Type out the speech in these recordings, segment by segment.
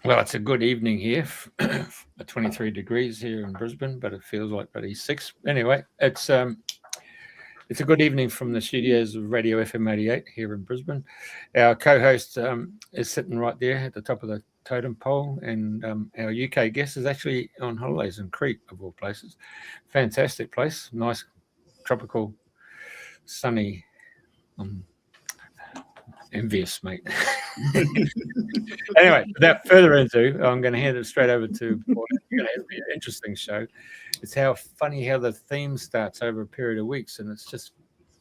Well, it's a good evening here. 23 degrees here in Brisbane, but it feels like bloody 6. Anyway, it's a good evening from the studios of Radio FM 88 here in Brisbane. Our co-host is sitting right there at the top of the totem pole, and our UK guest is actually on holidays in Crete, of all places. Fantastic place, nice, tropical, sunny. Envious, mate. Anyway, without further ado, I'm going to hand it straight over to Paul. It'll be an interesting show. It's how funny how the theme starts over a period of weeks, and it's just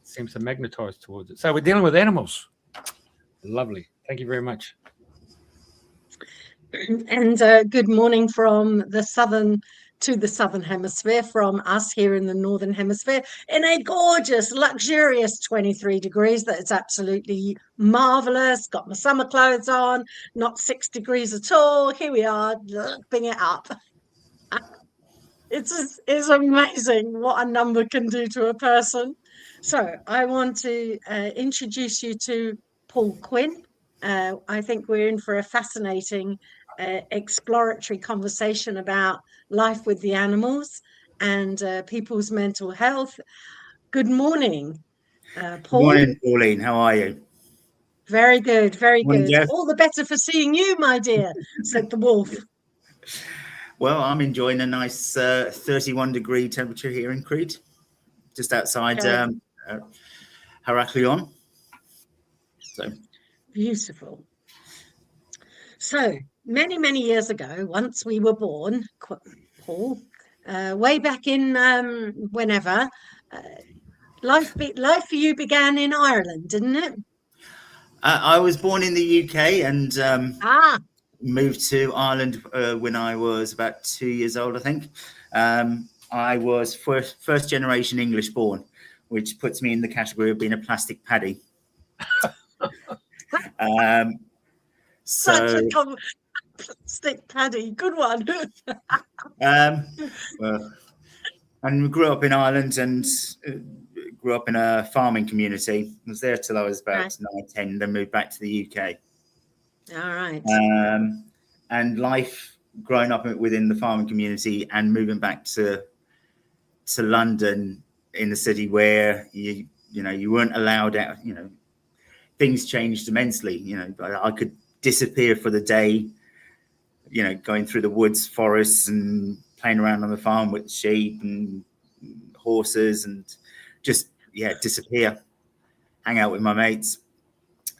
seems to magnetize towards it. So we're dealing with animals. Lovely. Thank you very much. And good morning from the southern hemisphere, from us here in the northern hemisphere, in a gorgeous, luxurious 23 degrees. That's absolutely marvelous. Got my summer clothes on, not 6 degrees at all. Here we are, bring it up. It's amazing what a number can do to a person. So I want to introduce you to Paul Quinn. I think we're in for a fascinating exploratory conversation about life with the animals and people's mental health. Good morning, Paul. Good morning, Pauline. How are you? Very good, very Morning, good. Jeff. All the better for seeing you, my dear, said the wolf. Well, I'm enjoying a nice 31-degree temperature here in Crete, just outside Heraklion. So beautiful. So many, many years ago, once we were born, Paul, way back in whenever, life for you began in Ireland, didn't it? I was born in the UK and moved to Ireland when I was about 2 years old, I think. I was first generation English born, which puts me in the category of being a plastic paddy. Such a plastic paddy, good one. Well, and grew up in Ireland and grew up in a farming community. I was there till I was about 9, 10, then moved back to the UK. All right. And life growing up within the farming community and moving back to London in the city where you weren't allowed out. Things changed immensely. I could disappear for the day. Going through the woods, forests, and playing around on the farm with sheep and horses, and just disappear, hang out with my mates,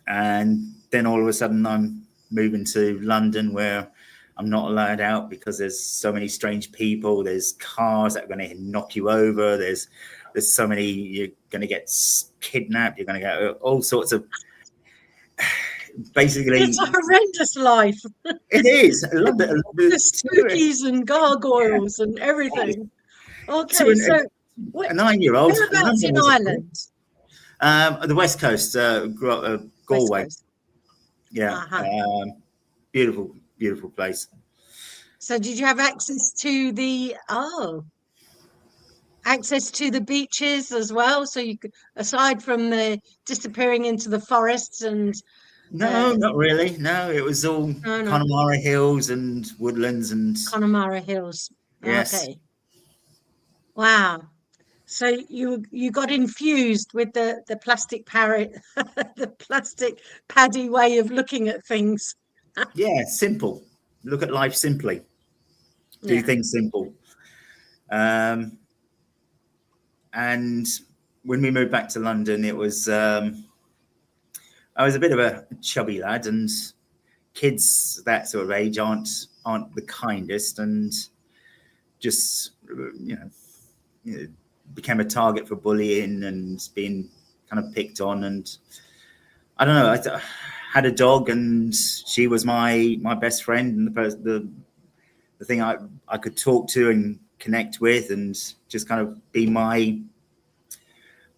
and then all of a sudden I'm moving to London where I'm not allowed out because there's so many strange people. There's cars that are going to knock you over. There's so many. You're going to get kidnapped. You're going to get all sorts of. Basically, it's a horrendous life. It is. The spookies and gargoyles and everything. Okay, so a 9-year-old. Whereabouts in Ireland? The West Coast. Grew up Galway. Yeah. Beautiful place. So did you have access to the beaches as well? So you could, aside from the disappearing into the forests and no, not really. No, it was all Connemara Hills and woodlands and Connemara Hills. Yes. Okay. Wow. So you got infused with the plastic parrot, the plastic paddy way of looking at things. Yeah, simple. Look at life simply. Do things simple. And when we moved back to London, it was I was a bit of a chubby lad, and kids that sort of age aren't the kindest, and just became a target for bullying and being kind of picked on. And I don't know, I had a dog, and she was my best friend and the thing I could talk to and connect with, and just kind of be my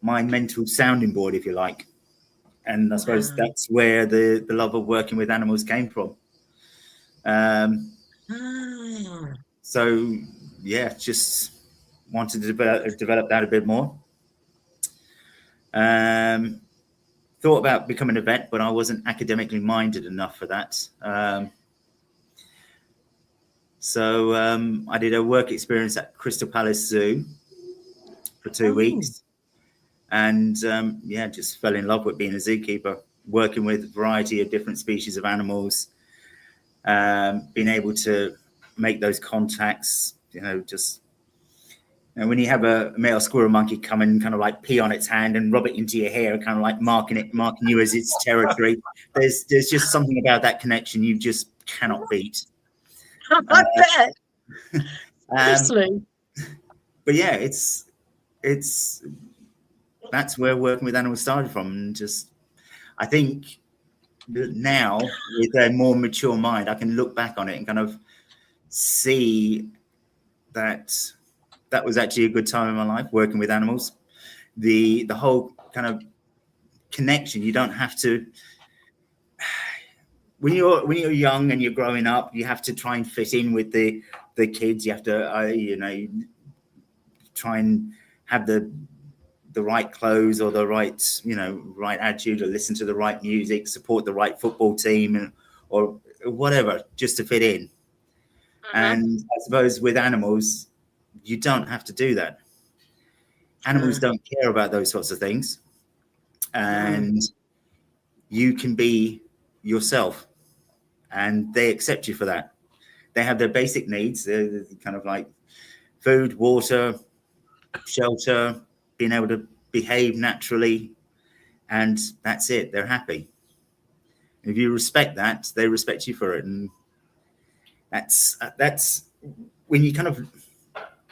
mental sounding board, if you like. And I suppose that's where the love of working with animals came from. So just wanted to develop that a bit more. Thought about becoming a vet, but I wasn't academically minded enough for that. So I did a work experience at Crystal Palace Zoo for 2 weeks, and yeah, just fell in love with being a zookeeper, working with a variety of different species of animals, being able to make those contacts, you know, just. And when you have a male squirrel monkey come and kind of like pee on its hand and rub it into your hair, kind of like marking you as its territory, there's just something about that connection you just cannot beat. I bet. Honestly. But yeah, it's that's where working with animals started from. And just, I think now with a more mature mind, I can look back on it and kind of see that was actually a good time in my life working with animals. The whole kind of connection. You don't have to, when you're young and you're growing up, you have to try and fit in with the kids. You have to you know, try and have the right clothes or the right, you know, right attitude, or listen to the right music, support the right football team, or whatever, just to fit in. And I suppose with animals, you don't have to do that. Animals don't care about those sorts of things, and you can be yourself, and they accept you for that. They have their basic needs. They're kind of like food, water, shelter, being able to behave naturally, and that's it. They're happy. If you respect that, they respect you for it. And that's when you kind of,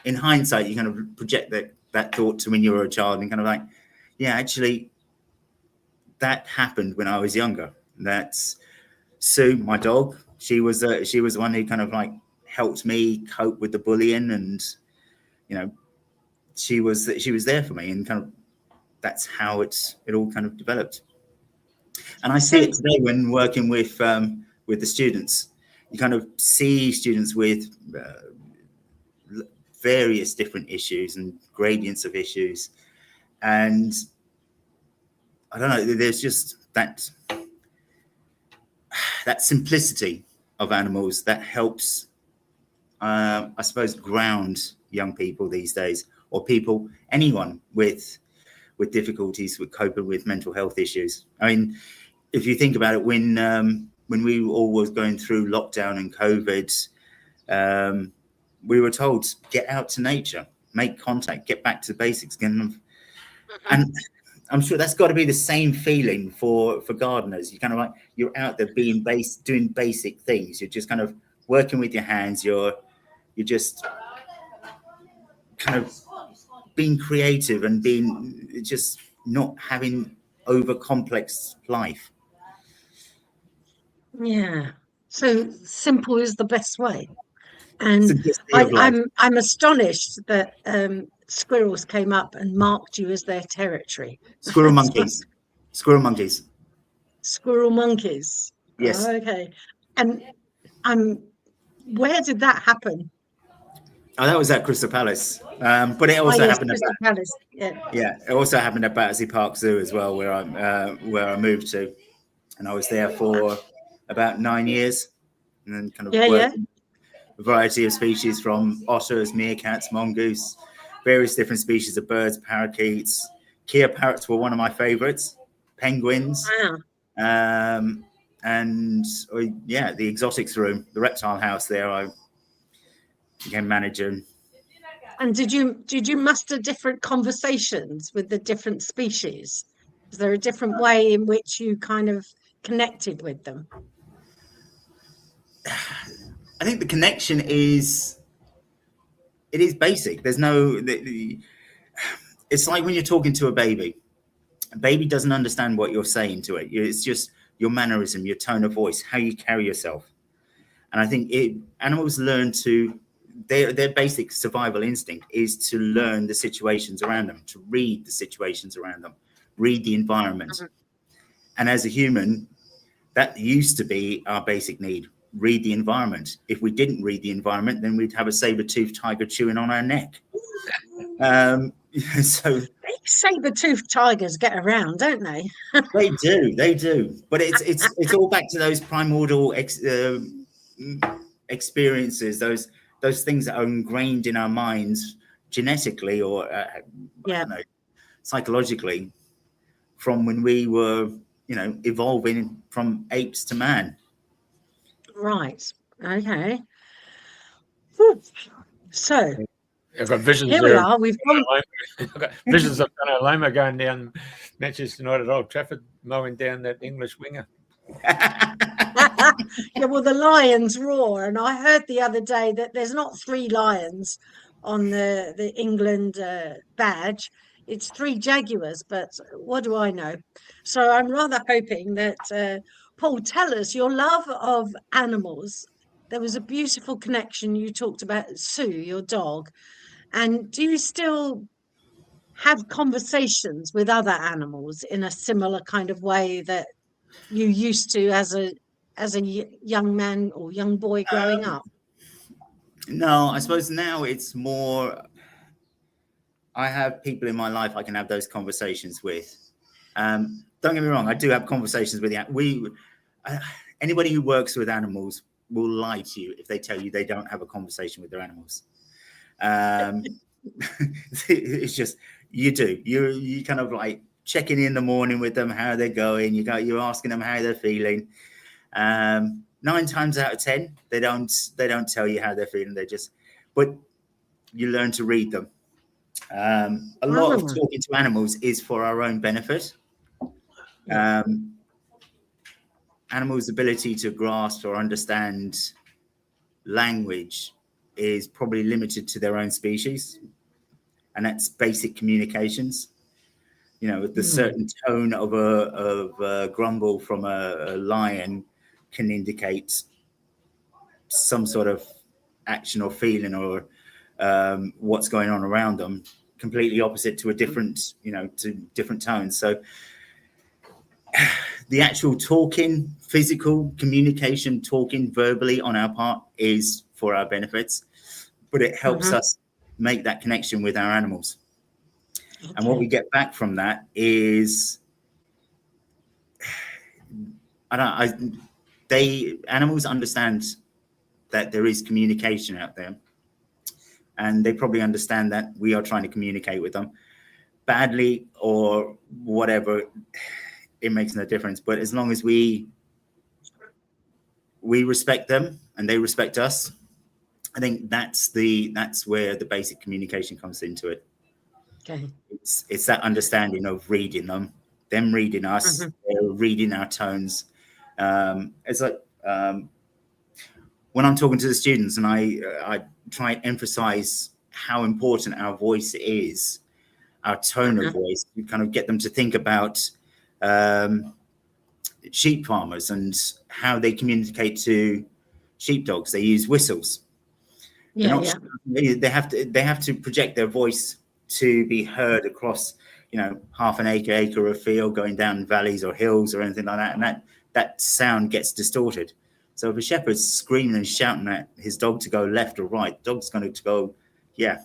in hindsight, you kind of project that thought to when you were a child, and kind of like, yeah, actually that happened when I was younger. That's Sue, my dog. She was the one who kind of like helped me cope with the bullying, and you know, she was there for me, and kind of that's how it all kind of developed. And I see it today when working with the students. You kind of see students with various different issues and gradients of issues, and I don't know, there's just that simplicity of animals that helps, I suppose, ground young people these days, or people, anyone with difficulties with coping with mental health issues. I mean, if you think about it, when we all was going through lockdown and COVID, we were told, get out to nature, make contact, get back to basics. And I'm sure that's got to be the same feeling for gardeners. You kind of like, you're out there doing basic things. You're just kind of working with your hands. You're just kind of being creative and being just not having over complex life. Yeah. So simple is the best way. And I'm astonished that squirrels came up and marked you as their territory. Squirrel monkeys. Oh, Yes. okay. And where did that happen? Oh, that was at Crystal Palace. But it also happened at Crystal Palace. Yeah, it also happened at Battersea Park Zoo as well, where I moved to, and I was there for about 9 years, and then kind of worked a variety of species, from otters, meerkats, mongoose, various different species of birds, parakeets. Kea parrots were one of my favorites, penguins. Wow. And the exotics room, the reptile house there, I became manager. And did you muster different conversations with the different species? Is there a different way in which you kind of connected with them? I think the connection is basic. There's no, it's like when you're talking to a baby. A baby doesn't understand what you're saying to it. It's just your mannerism, your tone of voice, how you carry yourself. And I think animals learn to, their basic survival instinct is to learn the situations around them, to read the situations around them, read the environment. And as a human, that used to be our basic need. Read the environment. If we didn't read the environment, then we'd have a saber-toothed tiger chewing on our neck. So saber-toothed tigers get around, don't they? They do. But it's all back to those primordial experiences, those things that are ingrained in our minds genetically or I don't know, psychologically, from when we were, you know, evolving from apes to man. Right. Okay. Whew. So I've got visions here we there. are. We've gone. I've got visions of Conor Loma going down Manchester United at Old Trafford, mowing down that English winger. Yeah, well, the lions roar, and I heard the other day that there's not 3 lions on the England badge. It's 3 jaguars, but what do I know? So I'm rather hoping that Paul, tell us your love of animals. There was a beautiful connection. You talked about Sue, your dog, and do you still have conversations with other animals in a similar kind of way that you used to as a young man or young boy growing up? No, I suppose now it's more, I have people in my life I can have those conversations with. Don't get me wrong, I do have conversations with anybody who works with animals will lie to you if they tell you they don't have a conversation with their animals. It's just, you do. You kind of like checking in the morning with them, how they're going. You're asking them how they're feeling. 9 times out of 10, they don't tell you how they're feeling. But you learn to read them. A lot of talking to animals is for our own benefit. Animals' ability to grasp or understand language is probably limited to their own species, and that's basic communications. You know, the certain tone of a grumble from a lion can indicate some sort of action or feeling or what's going on around them, completely opposite to a different, you know, to different tones. So the actual talking, physical communication, talking verbally on our part is for our benefits, but it helps us make that connection with our animals. Okay. And what we get back from that is, animals understand that there is communication out there, and they probably understand that we are trying to communicate with them badly or whatever. It makes no difference. But as long as we respect them and they respect us, I think that's where the basic communication comes into it. Okay. It's that understanding of reading them reading us, they're reading our tones. It's like when I'm talking to the students and I try and emphasize how important our voice is, our tone of voice, you kind of get them to think about sheep farmers and how they communicate to sheepdogs. They use whistles. They have to project their voice to be heard across, you know, half an acre of field, going down valleys or hills or anything like that, and that sound gets distorted. So if a shepherd's screaming and shouting at his dog to go left or right, the dog's going to go, yeah,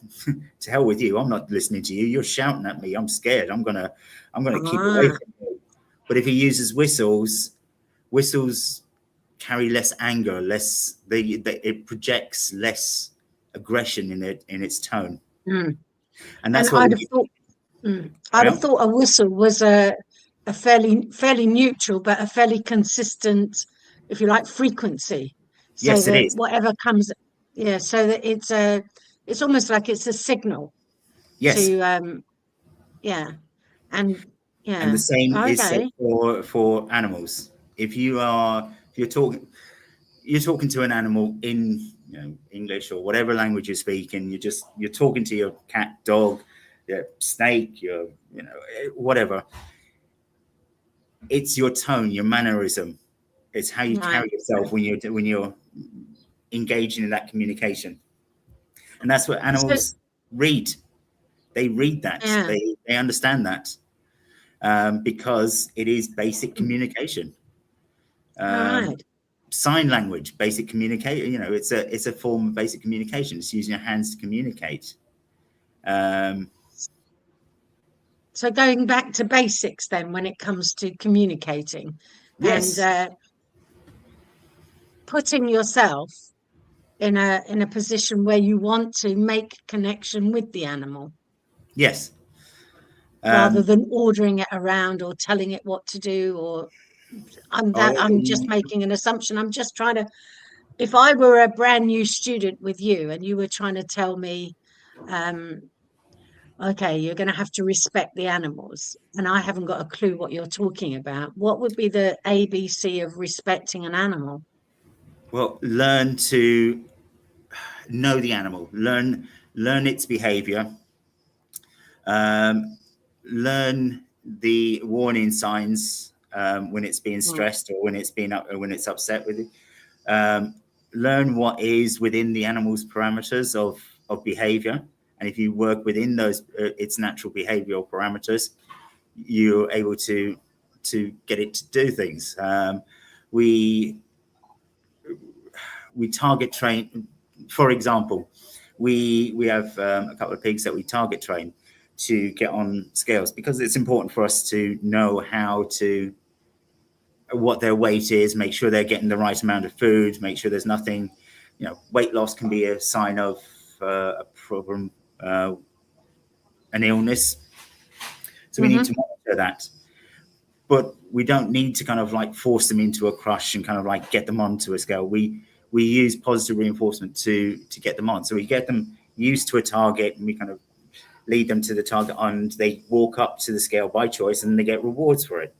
to hell with you. I'm not listening to you. You're shouting at me. I'm scared. I'm gonna keep away from you. But if he uses whistles carry less anger, it projects less aggression in its tone. And that's what I'd have thought a whistle was a fairly neutral but a fairly consistent, if you like, frequency. So yes, it is. Whatever comes, so that it's almost like it's a signal. Yes. To and the same is said for animals. If you're talking to an animal in, you know, English or whatever language you're speaking, you're talking to your cat, dog, your snake, your, you know, whatever. It's your tone, your mannerism. It's how you carry yourself when you're engaging in that communication. And that's what animals read. They read that. Yeah. They understand that because it is basic communication. Sign language, basic communication. You know, it's a form of basic communication. It's using your hands to communicate. So going back to basics then, when it comes to communicating, yes, and putting yourself in a position where you want to make connection with the animal, Yes. rather than ordering it around or telling it what to do. Or I'm just making an assumption. I'm just trying to, if I were a brand new student with you and you were trying to tell me, okay, you're going to have to respect the animals, and I haven't got a clue what you're talking about, what would be the ABC of respecting an animal? Well, learn to know the animal, learn its behavior, learn the warning signs when it's being stressed or when it's being up or when it's upset with you. Learn what is within the animal's parameters of behavior, and if you work within those its natural behavioral parameters, you're able to get it to do things. We target train, for example, we have a couple of pigs that we target train to get on scales, because it's important for us to know what their weight is, make sure they're getting the right amount of food, make sure there's nothing, weight loss can be a sign of a problem, an illness. So we need to monitor that. But we don't need to kind of like force them into a crush and kind of like get them onto a scale. We use positive reinforcement to get them on. So we get them used to a target, and we kind of lead them to the target, and they walk up to the scale by choice, and they get rewards for it.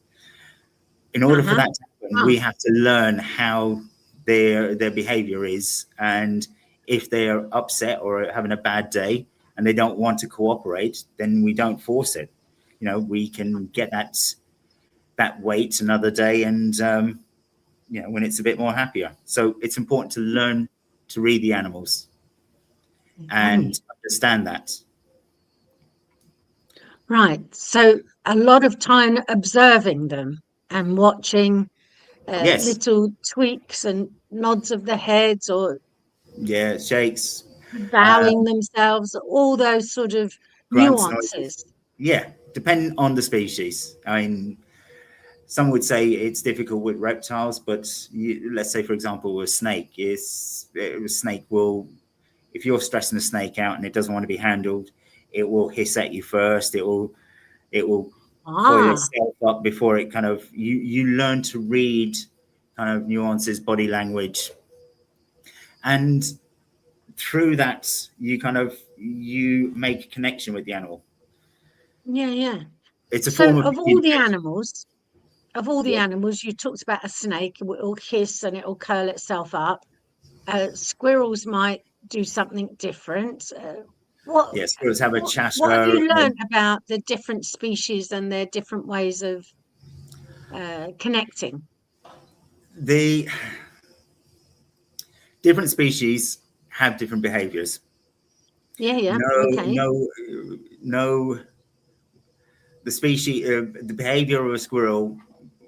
In order for that to happen, we have to learn how their behavior is, and if they're upset or having a bad day and they don't want to cooperate, then we don't force it. We can get that weight another day, and when it's a bit more happier. So it's important to learn to read the animals and understand that. Right. So a lot of time observing them and watching little tweaks and nods of the heads, or shakes, bowing themselves, all those sort of grunts, nuances. noises. Depending on the species. I mean, some would say it's difficult with reptiles, but let's say, for example, a snake. A snake will, if you're stressing a snake out and it doesn't want to be handled, it will hiss at you first. It will coil itself up before it kind of, you learn to read kind of nuances, body language. And through that, you make a connection with the animal. Yeah. It's a form of all the animals, you talked about a snake. It will hiss and it will curl itself up. Squirrels might do something different. Squirrels have a chatter. What have you learned about the different species and their different ways of connecting? The different species have different behaviors. The species, the behavior of a squirrel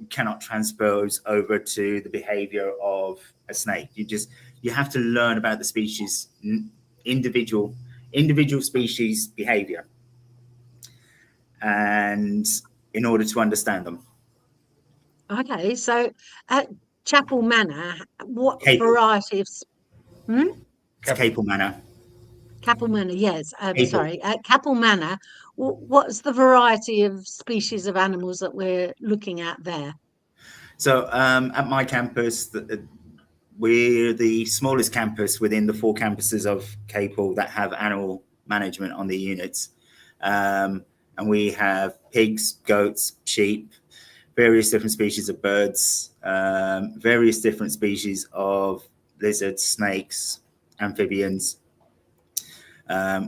cannot transpose over to the behavior of a snake. You have to learn about the species, individual species behavior, and in order to understand them. Okay, so at Capel Manor, what variety of It's Capel Manor. Capel Manor, yes. Sorry, at Capel Manor, what's the variety of species of animals that we're looking at there? So at my campus, we're the smallest campus within the 4 campuses of Capel that have animal management on the units. And we have pigs, goats, sheep, various different species of birds, various different species of lizards, snakes, amphibians,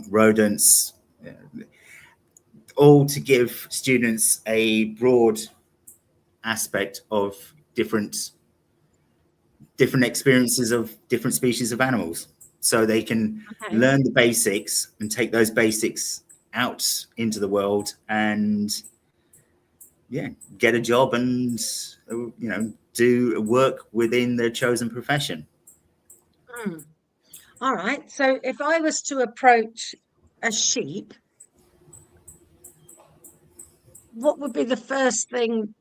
rodents, all to give students a broad aspect of different experiences of different species of animals, so they can learn the basics and take those basics out into the world and get a job and do work within their chosen profession. All right, so if I was to approach a sheep, what would be the first thing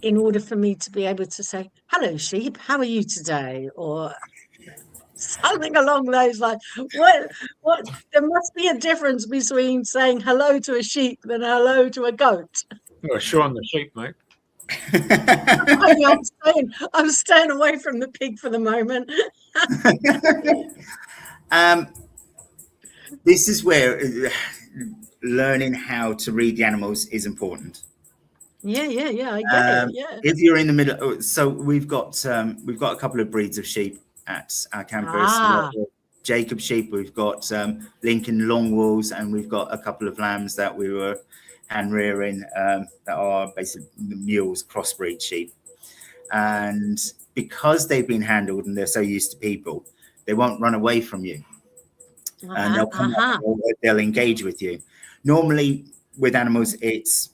in order for me to be able to say, hello sheep, how are you today? Or Something along those lines. What? There must be a difference between saying hello to a sheep than hello to a goat. Well, Sean the sheep, mate. I'm staying away from the pig for the moment. This is where learning how to read the animals is important. Yeah, I get it. Yeah. If you're in the middle, so we've got a couple of breeds of sheep at our campus. Jacob sheep, we've got Lincoln long wools, and we've got a couple of lambs that we were hand rearing that are basically mules, crossbreed sheep. And because they've been handled and they're so used to people, they won't run away from you. And they'll come up, they'll engage with you. Normally with animals, it's,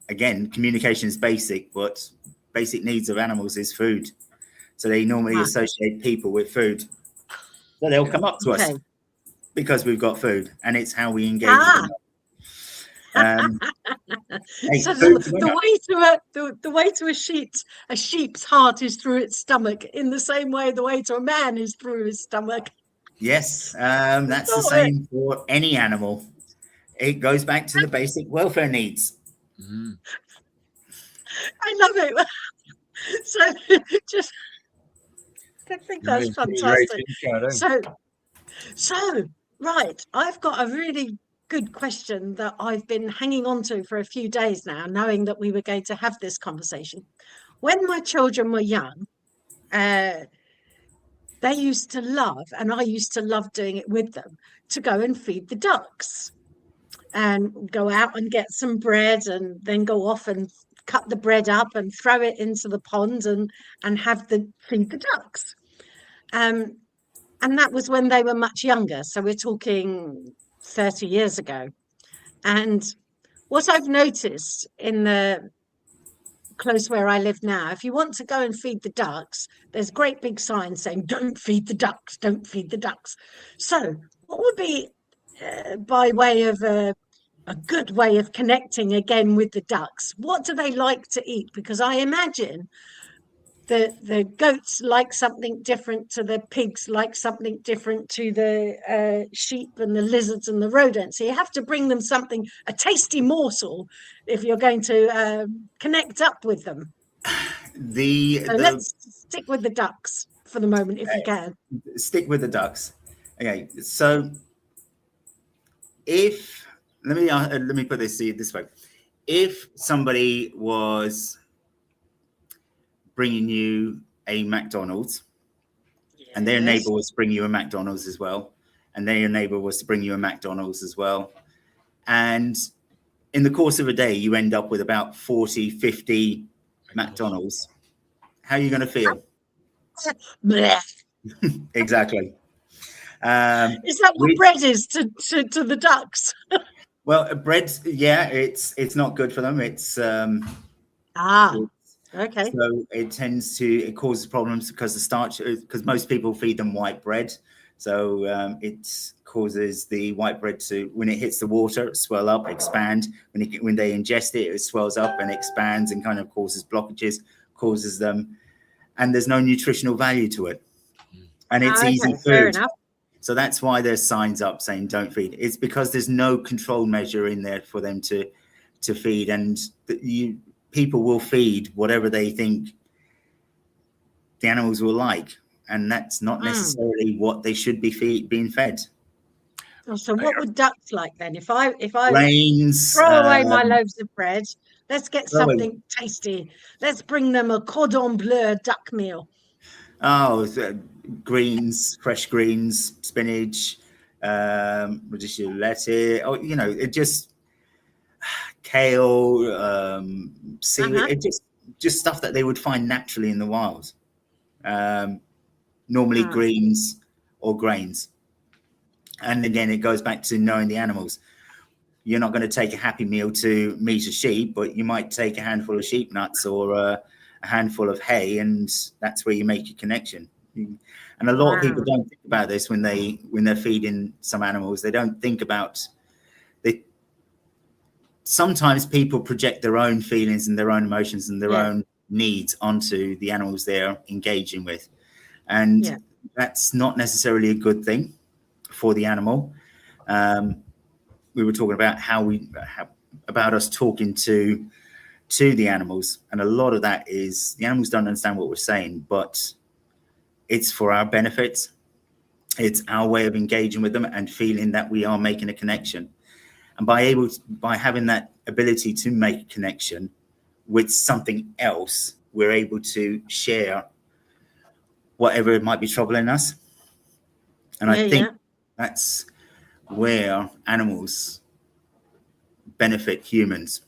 again, communication is basic, but basic needs of animals is food. So they normally associate people with food. So they'll come up to us because we've got food, and it's how we engage with them. So the way to a sheep's heart is through its stomach, in the same way the way to a man is through his stomach. Yes, that's the same for any animal. It goes back to the basic welfare needs. I love it. So I think that's fantastic. So right, I've got a really good question that I've been hanging on to for a few days now, knowing that we were going to have this conversation. When my children were young, they used to love, and I used to love doing it with them, to go and feed the ducks and go out and get some bread and then go off and cut the bread up and throw it into the pond and feed the ducks. And that was when they were much younger. So we're talking 30 years ago. And what I've noticed in the close where I live now, if you want to go and feed the ducks, there's great big signs saying, don't feed the ducks, don't feed the ducks. So what would be, by way of a good way of connecting again with the ducks, what do they like to eat? Because I imagine the goats like something different to the pigs, like something different to the sheep and the lizards and the rodents. So you have to bring them something, a tasty morsel, if you're going to connect up with them. Let's stick with the ducks for the moment, if you can. Stick with the ducks. Okay, so let me put this way. If somebody was bringing you a McDonald's, and their neighbor was to bring you a McDonald's as well, and their neighbor was to bring you a McDonald's as well, and in the course of a day you end up with about 40-50 McDonald's, how are you going to feel? Exactly. Is that what bread is to the ducks? Well, bread, it's not good for them. It's okay. So it causes problems because the starch, because most people feed them white bread. So it causes the white bread to, when it hits the water, swell up, expand. When they ingest it, it swells up and expands and kind of causes blockages, causes them, and there's no nutritional value to it. And it's easy food. Fair enough. So that's why there's signs up saying don't feed. It's because there's no control measure in there for them to feed, and people will feed whatever they think the animals will like, and that's not necessarily what they should be being fed. So what would ducks like then? If I Grains, throw away my loaves of bread, let's get something tasty. Let's bring them a cordon bleu duck meal. Greens, fresh greens, spinach, radicchio lettuce, it just kale, seaweed, it just stuff that they would find naturally in the wild. Normally greens or grains. And again, it goes back to knowing the animals. You're not going to take a Happy Meal to meet a sheep, but you might take a handful of sheep nuts or a handful of hay, and that's where you make your connection. And a lot of people don't think about this when they're feeding some animals. They don't think about sometimes people project their own feelings and their own emotions and their own needs onto the animals they're engaging with. And that's not necessarily a good thing for the animal. We were talking about about us talking to the animals, and a lot of that is the animals don't understand what we're saying, but it's for our benefit. It's our way of engaging with them and feeling that we are making a connection. And by having that ability to make a connection with something else, we're able to share whatever might be troubling us. And I think that's where animals benefit humans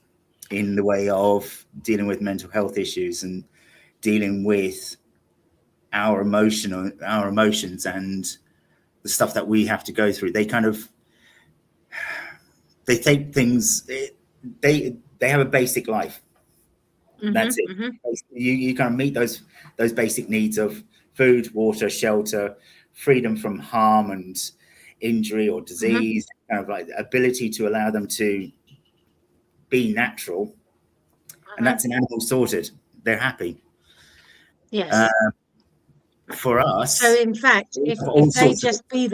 in the way of dealing with mental health issues and dealing with our emotions and the stuff that we have to go through. They take things, they have a basic life. That's it. You kind of meet those basic needs of food, water, shelter, freedom from harm and injury or disease, kind of like the ability to allow them to be natural. And that's an animal sorted. They're happy. Yes. For us. So in fact, if they just be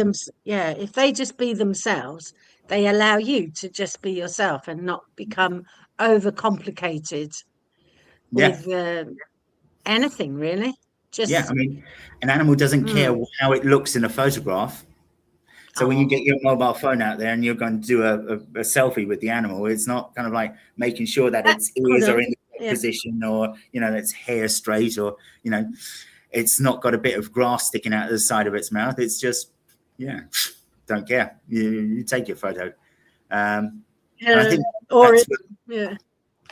if they just be themselves, they allow you to just be yourself and not become overcomplicated with anything, really. I mean, an animal doesn't care how it looks in a photograph. So when you get your mobile phone out there and you're going to do a selfie with the animal, it's not kind of like making sure that its ears are in the right position, or its hair straight, or it's not got a bit of grass sticking out of the side of its mouth. It's just don't care. You take your photo. And I think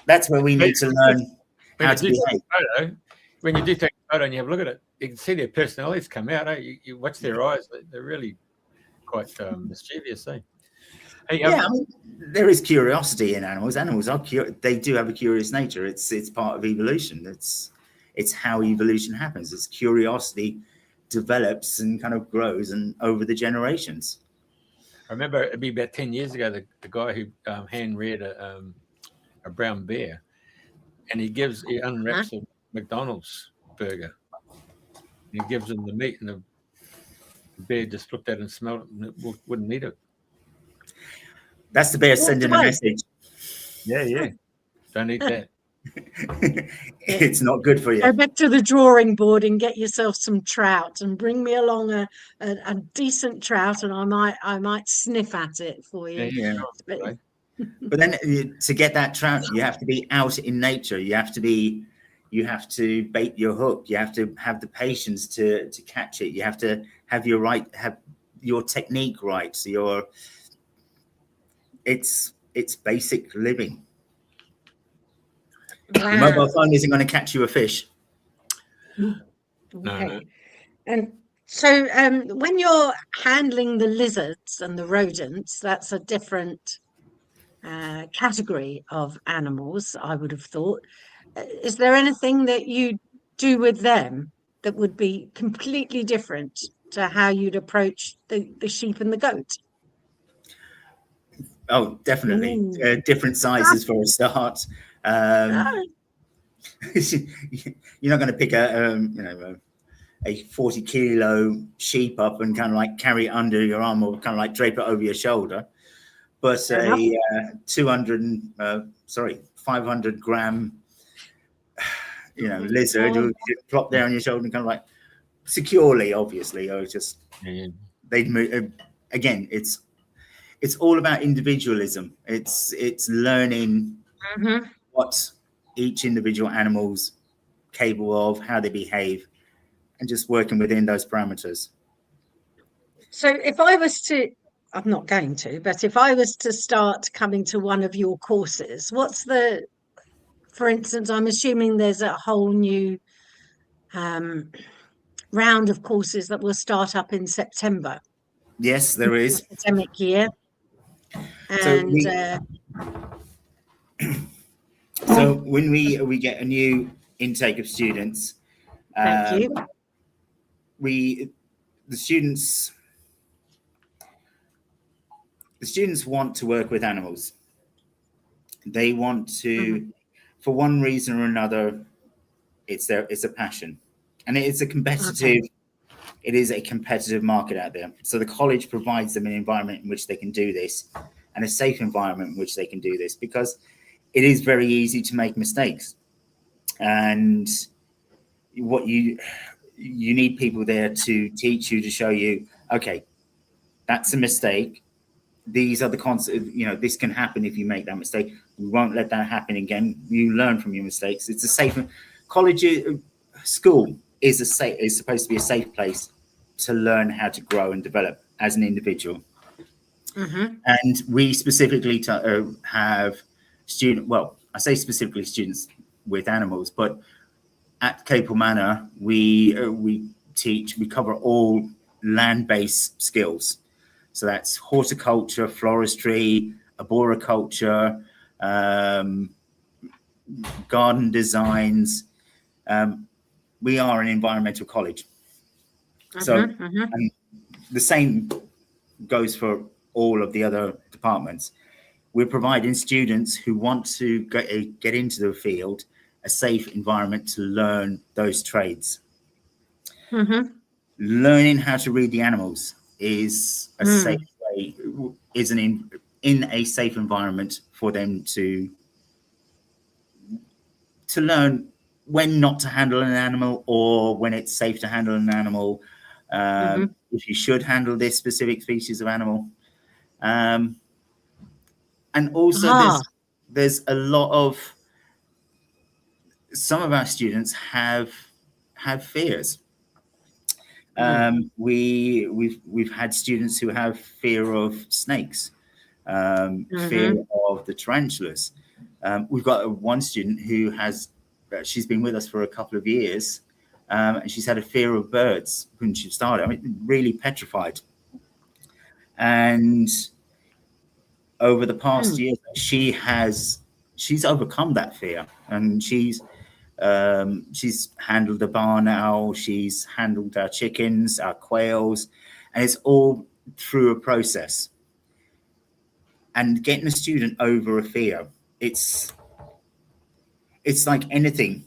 that's where we need to learn how to behave. When you do take a photo and you have a look at it, you can see their personalities come out. You watch their eyes; they're really quite mischievous. Hey, I mean, there is curiosity in animals. Animals are they do have a curious nature. It's part of evolution. It's how evolution happens. It's curiosity develops and kind of grows and over the generations. I remember it'd be about 10 years ago, the guy who hand reared a brown bear, and he unwraps a McDonald's burger, and he gives him the meat, and the bear just looked at it and smelled it and wouldn't eat it. That's the bear sending a message. Yeah. Don't eat that. It's not good for you. Go back to the drawing board and get yourself some trout and bring me along a decent trout, and I might sniff at it for you. Yeah. But then to get that trout, you have to be out in nature. You have to bait your hook. You have to have the patience to catch it. You have to have your technique right. So it's basic living. Wow. Your mobile phone isn't going to catch you a fish. Okay. No. And so when you're handling the lizards and the rodents, that's a different category of animals, I would have thought. Is there anything that you do with them that would be completely different to how you'd approach the sheep and the goat? Oh, definitely. Different sizes for a start. You're not going to pick a 40-kilo sheep up and kind of like carry it under your arm or kind of like drape it over your shoulder. But a 500-gram lizard will plop down your shoulder and kind of like securely, obviously, or just they'd move. Again, it's all about individualism. It's learning what each individual animal's capable of, how they behave, and just working within those parameters. So if I was to, I'm not going to, but if I was to start coming to one of your courses, for instance, I'm assuming there's a whole new round of courses that will start up in September. Yes, there is. Academic year. And so when we get a new intake of students, thank you. The students want to work with animals. They want to, for one reason or another, it's a passion, and it's a competitive it is a competitive market out there. So the college provides them an environment in which they can do this, and a safe environment in which they can do this, because it is very easy to make mistakes. And what you need people there to teach you, to show you, okay, that's a mistake. These are the consequences. You know, this can happen if you make that mistake. We won't let that happen again. You learn from your mistakes. It's a safe college. School is supposed to be a safe place to learn how to grow and develop as an individual. Mm-hmm. And we specifically have I say specifically students with animals, but at Capel Manor, we cover all land-based skills. So that's horticulture, floristry, arboriculture, garden designs. We are an environmental college. So and the same goes for all of the other departments. We're providing students who want to get into the field a safe environment to learn those trades. Learning how to read the animals is a safe way, is in a safe environment for them to learn when not to handle an animal, or when it's safe to handle an animal, if you should handle this specific species of animal. And also there's a lot of, some of our students have fears. We've had students who have fear of snakes, fear of the tarantulas. We've got one student who has, she's been with us for a couple of years, and she's had a fear of birds when she started. I mean, really petrified. And over the past year, she's overcome that fear, and she's handled the barn owl, she's handled our chickens, our quails, and it's all through a process. And getting a student over a fear, it's like anything.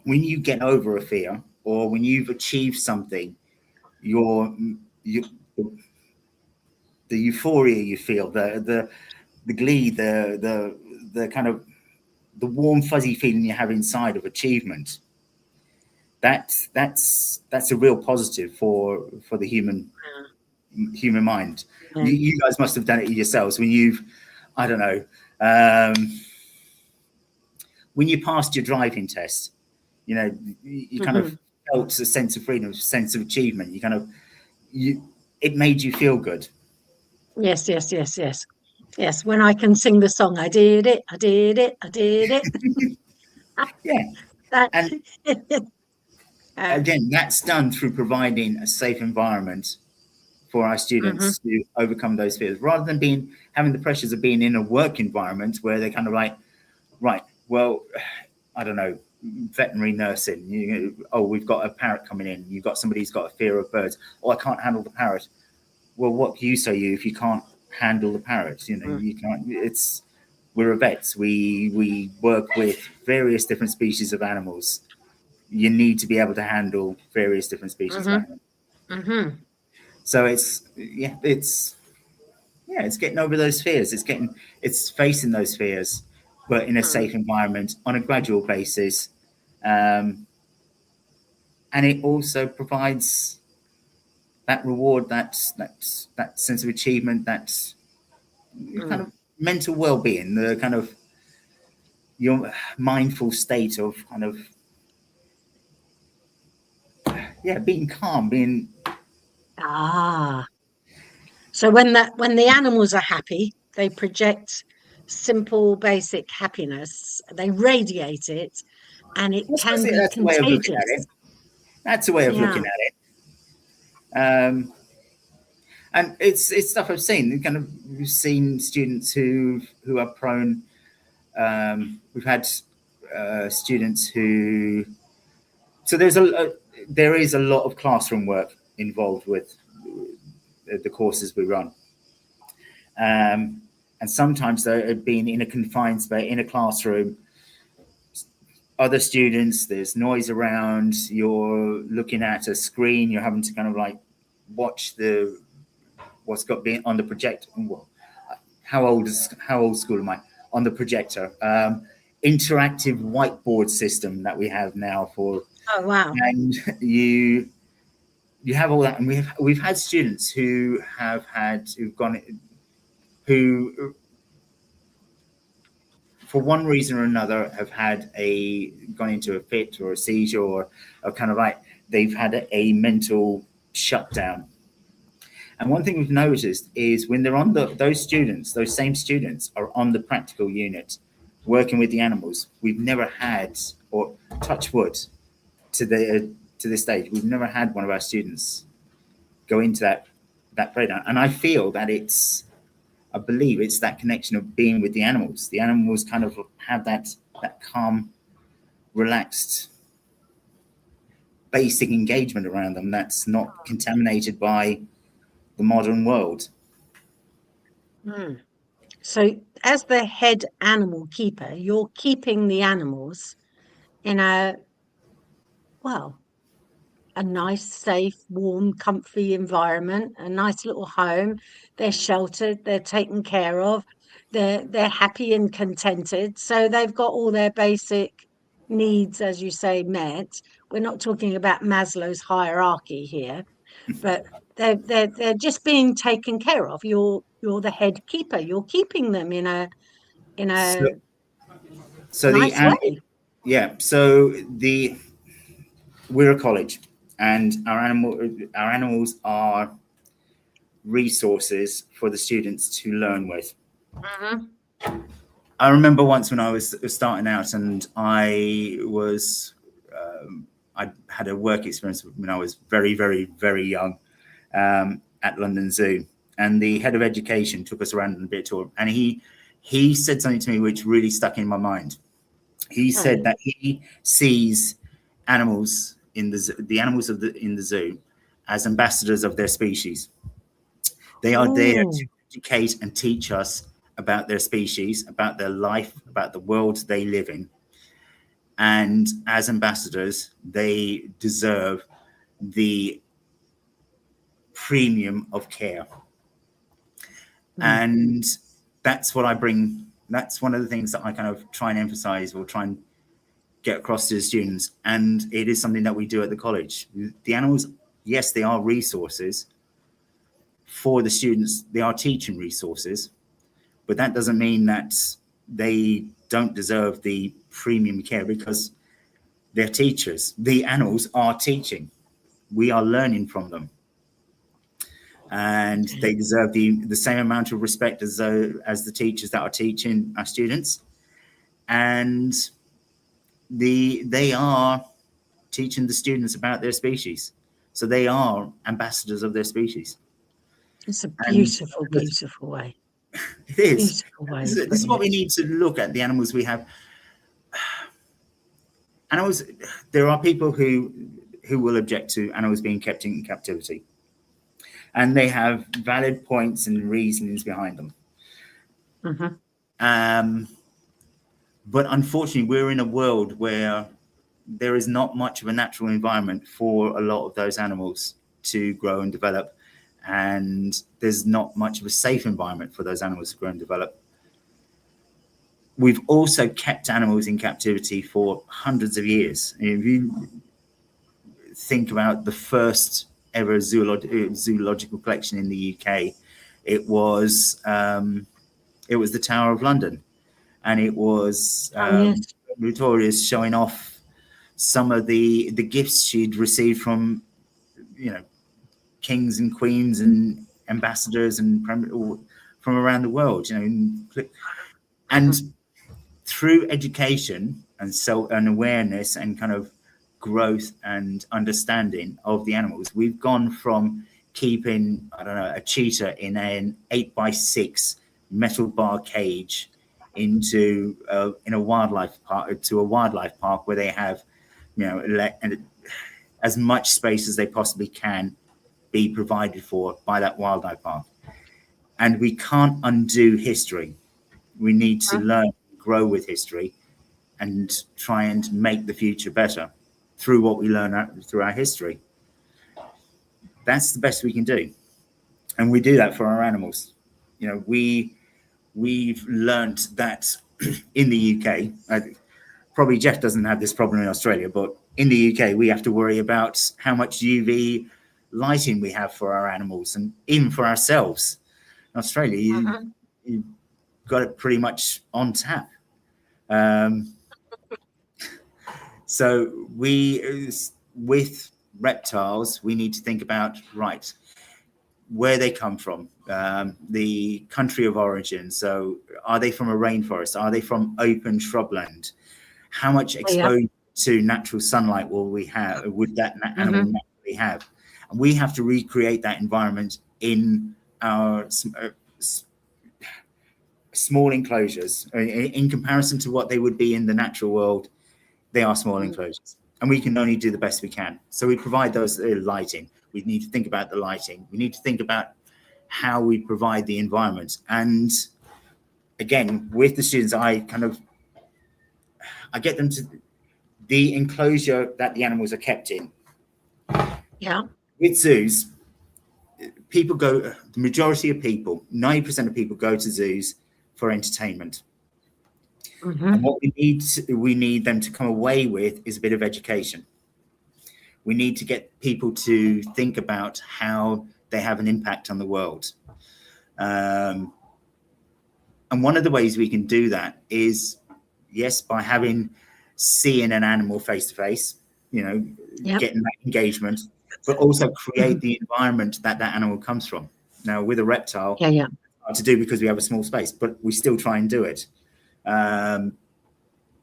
When you get over a fear, or when you've achieved something, the euphoria you feel, the glee, the kind of the warm fuzzy feeling you have inside of achievement, that's a real positive for the human mind. You guys must have done it yourselves when you've, I don't know, when you passed your driving test, you know, you kind of felt a sense of freedom, a sense of achievement. You kind of, it made you feel good. Yes. When I can sing the song, I did it. Yeah. And again, that's done through providing a safe environment for our students to overcome those fears, rather than having the pressures of being in a work environment where they're kind of like, right, well, I don't know, veterinary nursing, we've got a parrot coming in, you've got somebody who's got a fear of birds, I can't handle the parrot. Well, what use are you if you can't handle the parrot? You know, you can't. We're a vets. We work with various different species of animals. You need to be able to handle various different species of animals. So it's getting over those fears. It's facing those fears, but in a safe environment on a gradual basis, and it also provides that reward, that sense of achievement, that kind of mental well-being, the kind of your mindful state of kind of being calm, being So when the animals are happy, they project simple, basic happiness. They radiate it, and it can be that's contagious. a way of looking at it. That's a way of looking at it. And it's stuff I've seen. Kind of, we've seen students who are prone. We've had students who. So there is a lot of classroom work involved with the courses we run, and sometimes they're being in a confined space in a classroom. other students, there's noise around, you're looking at a screen, you're having to kind of like watch what's got being on the projector. Well, how old school am I? On the projector. Interactive whiteboard system that we have now for. Oh wow. And you have all that, and we've had students who for one reason or another have gone into a fit or a seizure, or kind of like they've had a mental shutdown. And one thing we've noticed is when they're on those same students are on the practical unit working with the animals, we've never had, or touch wood to this stage, we've never had one of our students go into that breakdown. And I feel that I believe it's that connection of being with the animals. The animals kind of have that calm, relaxed, basic engagement around them that's not contaminated by the modern world. So as the head animal keeper, you're keeping the animals in a nice, safe, warm, comfy environment, a nice little home. They're sheltered, they're taken care of, they're happy and contented. So they've got all their basic needs, as you say, met. We're not talking about Maslow's hierarchy here, but they're just being taken care of. You're the head keeper. You're keeping them in a nice way. Yeah. So we're a college, and our animals are resources for the students to learn with. Mm-hmm. I remember once when I was starting out, and I had a work experience when I was very, very, very young at London Zoo, and the head of education took us around on a bit tour, and he said something to me which really stuck in my mind. He said that he sees animals in the animals in the zoo as ambassadors of their species. They are there to educate and teach us about their species, about their life, about the world they live in. And as ambassadors, they deserve the premium of care. And that's what I bring. That's one of the things that I kind of try and emphasize or try and get across to the students. And it is something that we do at the college. The animals, yes, they are resources for the students. They are teaching resources, but that doesn't mean that they don't deserve the premium care, because they're teachers. The animals are teaching. We are learning from them. And they deserve the same amount of respect as the teachers that are teaching our students. And they are teaching the students about their species. So they are ambassadors of their species. It's a beautiful, beautiful way. It is. Beautiful way. This is what we need to look at, the animals we have. Animals, there are people who will object to animals being kept in captivity. And they have valid points and reasonings behind them. Mm-hmm. But unfortunately, we're in a world where there is not much of a natural environment for a lot of those animals to grow and develop. And there's not much of a safe environment for those animals to grow and develop. We've also kept animals in captivity for hundreds of years. If you think about the first ever zoological collection in the UK, it was the Tower of London, and it was Victoria's showing off some of the gifts she'd received from, kings and queens and ambassadors and from around the world, and through education and awareness and kind of growth and understanding of the animals, we've gone from keeping, a cheetah in an 8x6 metal bar cage into in a wildlife park where they have, as much space as they possibly can be provided for by that wildlife park. And we can't undo history. We need to learn, grow with history, and try and make the future better through what we learn through our history. That's the best we can do. And we do that for our animals. You know, we've learnt that in the UK, probably Jeff doesn't have this problem in Australia, but in the UK, we have to worry about how much UV lighting we have for our animals and even for ourselves. In Australia, you've got it pretty much on tap. So with reptiles, we need to think about, right, where they come from, the country of origin. So are they from a rainforest? Are they from open shrubland? How much exposure to natural sunlight would that animal naturally have? And we have to recreate that environment in our small enclosures. In comparison to what they would be in the natural world, they are small enclosures, and we can only do the best we can. So we provide those lighting. We need to think about the lighting. We need to think about how we provide the environment. And again, with the students, I get them to the enclosure that the animals are kept in. Yeah. With zoos, people go, the majority of people, 90% of people go to zoos for entertainment. And what we need them to come away with is a bit of education. We need to get people to think about how they have an impact on the world. And one of the ways we can do that is, yes, by seeing an animal face to face, you know, getting that engagement, but also create the environment that animal comes from. Now, with a reptile, it's hard to do because we have a small space, but we still try and do it.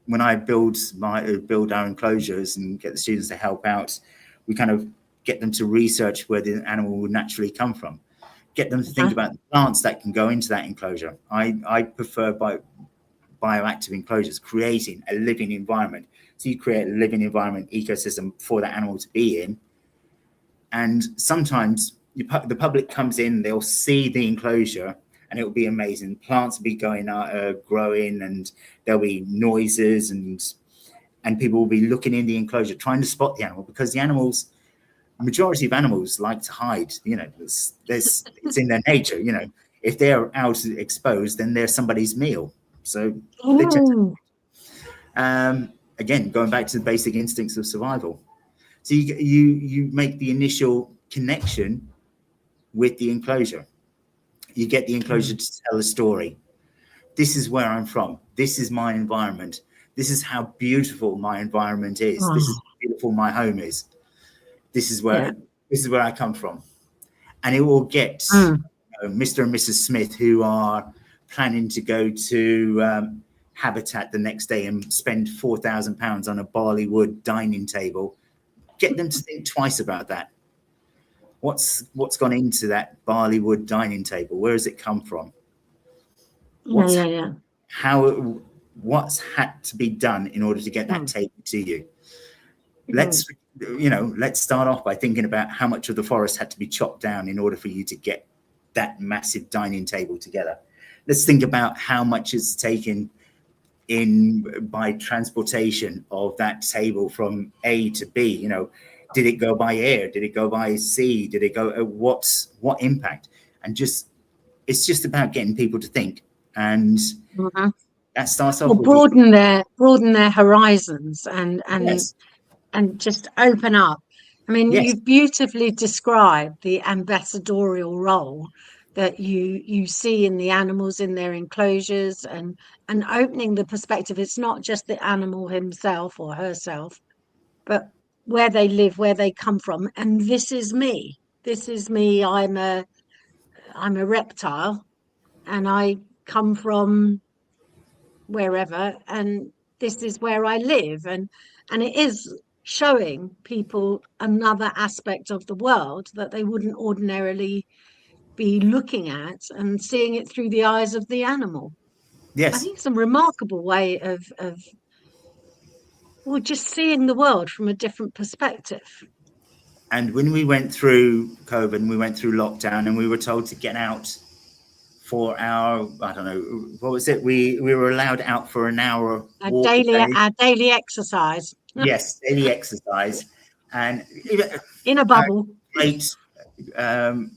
When I build our enclosures and get the students to help out, we kind of get them to research where the animal would naturally come from, get them to think about the plants that can go into that enclosure. I prefer bioactive enclosures, creating a living environment. So you create a living environment ecosystem for that animal to be in. And sometimes the public comes in, they'll see the enclosure, and it will be amazing. Plants will be growing, and there'll be noises, and people will be looking in the enclosure, trying to spot the animal, because the majority of animals like to hide. You know, it's in their nature. You know, if they're out exposed, then they're somebody's meal. So again, going back to the basic instincts of survival. So you make the initial connection with the enclosure. You get the enclosure to tell a story. This is where I'm from. This is my environment. This is how beautiful my environment is. This is how beautiful my home is. This is where I come from. And it will get Mr. and Mrs. Smith, who are planning to go to Habitat the next day and spend £4,000 on a barley wood dining table. Get them to think twice about that. What's gone into that barley wood dining table? Where has it come from? What's had to be done in order to get that table to you? Let's start off by thinking about how much of the forest had to be chopped down in order for you to get that massive dining table together. Let's think about how much is taken in by transportation of that table from A to B. You know, did it go by air? Did it go by sea? Did it go? What impact? And it's just about getting people to think, and that starts off. Well, broaden their horizons and just open up. I mean, you've beautifully described the ambassadorial role that you see in the animals in their enclosures, and opening the perspective. It's not just the animal himself or herself, but where they live, where they come from. And this is me. I'm a reptile, and I come from wherever, and this is where I live. And it is showing people another aspect of the world that they wouldn't ordinarily be looking at, and seeing it through the eyes of the animal. Yes. I think it's a remarkable way of just seeing the world from a different perspective. And when we went through COVID and we went through lockdown and we were told to get out for our, I don't know, what was it? We were allowed out for an hour walk a day. Our daily exercise. Yes, daily exercise. And even In a bubble. Great Sir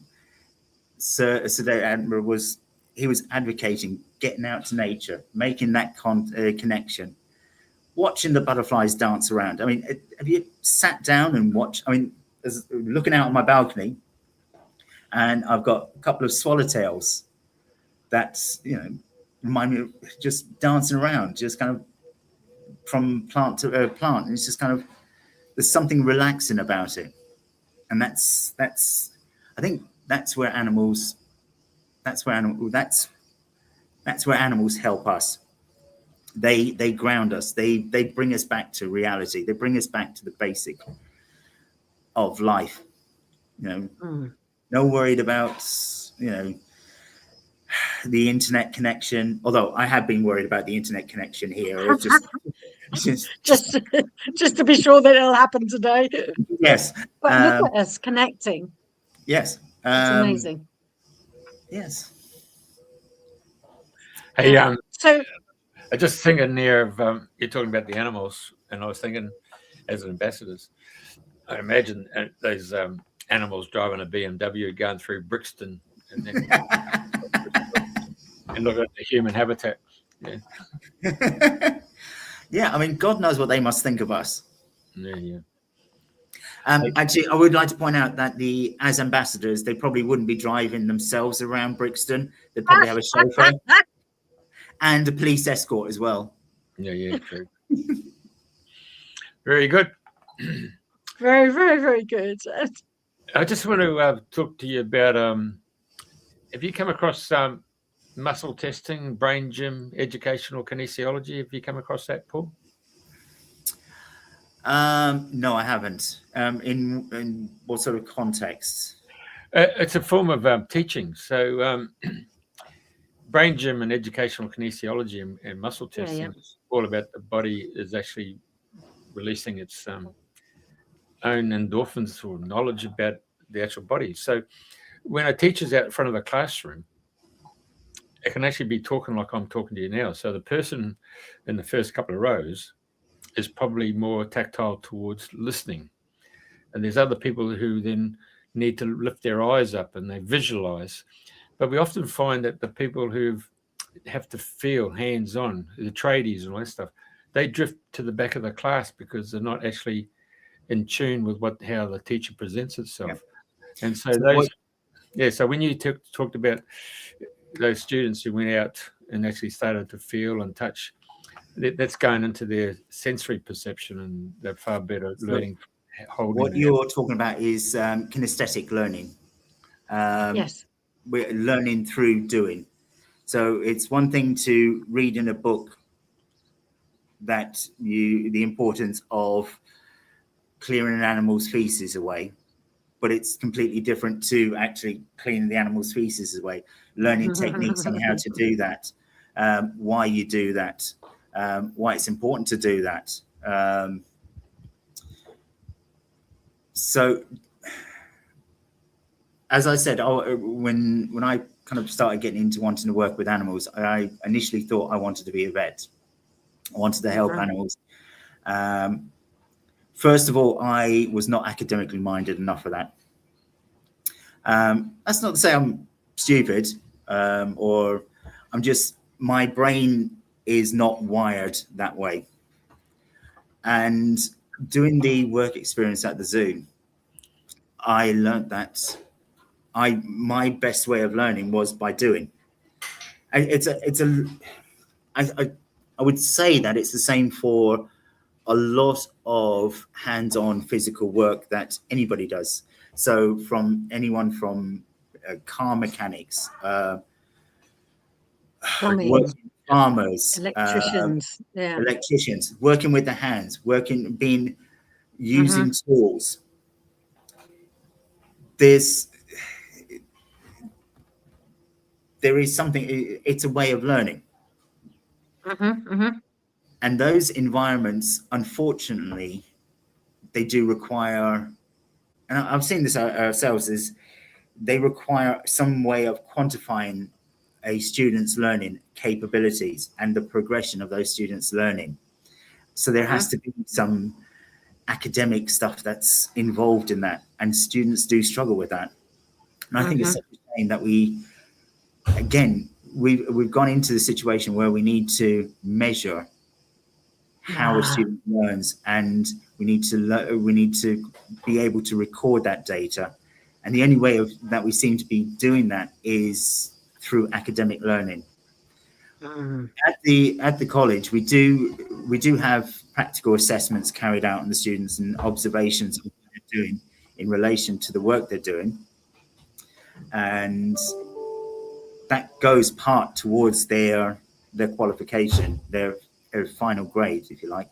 David Attenborough he was advocating getting out to nature, making that connection, watching the butterflies dance around. I mean, have you sat down and watched? I mean, looking out on my balcony, and I've got a couple of swallowtails that's, remind me of just dancing around, just kind of from plant to plant. And it's just kind of, there's something relaxing about it. And that's I think that's where animals help us. They ground us. They bring us back to reality. They bring us back to the basic of life. No worried about the internet connection. Although I have been worried about the internet connection here. Just to be sure that it'll happen today. Yes. But look at us connecting. Yes. It's amazing. Yes. Hey, so I just thinking there of you're talking about the animals, and I was thinking, as ambassadors, I imagine those animals driving a BMW going through Brixton, and then and look at the human habitat. Yeah. Yeah, I mean, God knows what they must think of us. Yeah. Actually, I would like to point out that as ambassadors, they probably wouldn't be driving themselves around Brixton. They'd probably have a chauffeur and a police escort as well. Yeah, true. Very good. Very, very, very good. I just want to talk to you about have you come across muscle testing, brain gym, educational kinesiology? Have you come across that, Paul? No, I haven't. In what sort of context? It's a form of teaching. So brain gym and educational kinesiology and muscle testing is all about the body is actually releasing its own endorphins or knowledge about the actual body. So when a teacher's out in front of a classroom, it can actually be talking like I'm talking to you now. So the person in the first couple of rows is probably more tactile towards listening. And there's other people who then need to lift their eyes up and they visualize. But we often find that the people who have to feel hands-on, the tradies and all that stuff, they drift to the back of the class because they're not actually in tune with how the teacher presents itself. Yeah. And so so when you talked about those students who went out and actually started to feel and touch, that's going into their sensory perception, and they're far better learning. What you're talking about is kinesthetic learning. Yes. We're learning through doing. So it's one thing to read in a book the importance of clearing an animal's feces away, but it's completely different to actually cleaning the animal's feces away, learning techniques on how to do that, why you do that, why it's important to do that. So, as I said, when I kind of started getting into wanting to work with animals, I initially thought I wanted to be a vet. I wanted to help animals. First of all, I was not academically minded enough for that. That's not to say I'm stupid or I'm just, my brain is not wired that way. And doing the work experience at the zoo, I learned that my best way of learning was by doing. I would say that it's the same for a lot of hands-on physical work that anybody does. So from anyone from car mechanics, farmers, electricians, working with the hands, using tools. There is something, it's a way of learning. And those environments, unfortunately, they do require, and I've seen this ourselves, is they require some way of quantifying a student's learning capabilities and the progression of those students' learning. So there has to be some academic stuff that's involved in that, and students do struggle with that. And I think it's such a shame that we've gone into the situation where we need to measure how a student learns, and we need to be able to record that data. And the only way that we seem to be doing that is through academic learning. At the college, we do have practical assessments carried out on the students and observations of what they're doing in relation to the work they're doing, and that goes part towards their qualification, their final grade, if you like.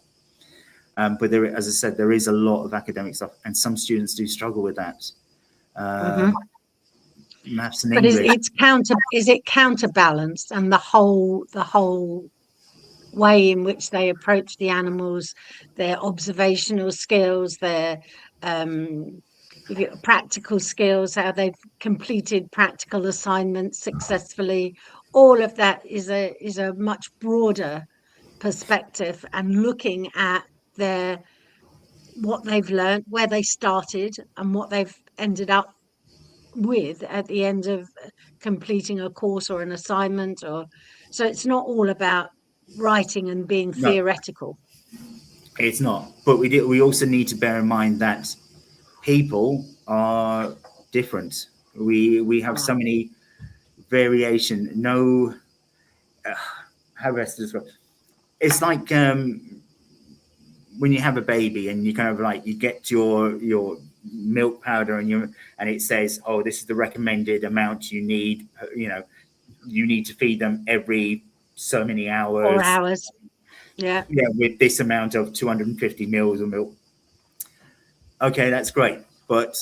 But there, as I said, there is a lot of academic stuff, and some students do struggle with that. Maths and English. But is it counterbalanced, and the whole way in which they approach the animals, their observational skills, their practical skills, how they've completed practical assignments successfully, all of that is a much broader perspective, and looking at what they've learned, where they started, and what they've ended up with at the end of completing a course or an assignment. So it's not all about writing and being theoretical. It's not, but we also need to bear in mind that people are different. We have so many variation. No, how best to describe? It's like when you have a baby and you kind of like, you get your milk powder and it says, oh, this is the recommended amount you need. You need to feed them every so many hours. 4 hours. Yeah, with this amount of 250 mils of milk. Okay, that's great, but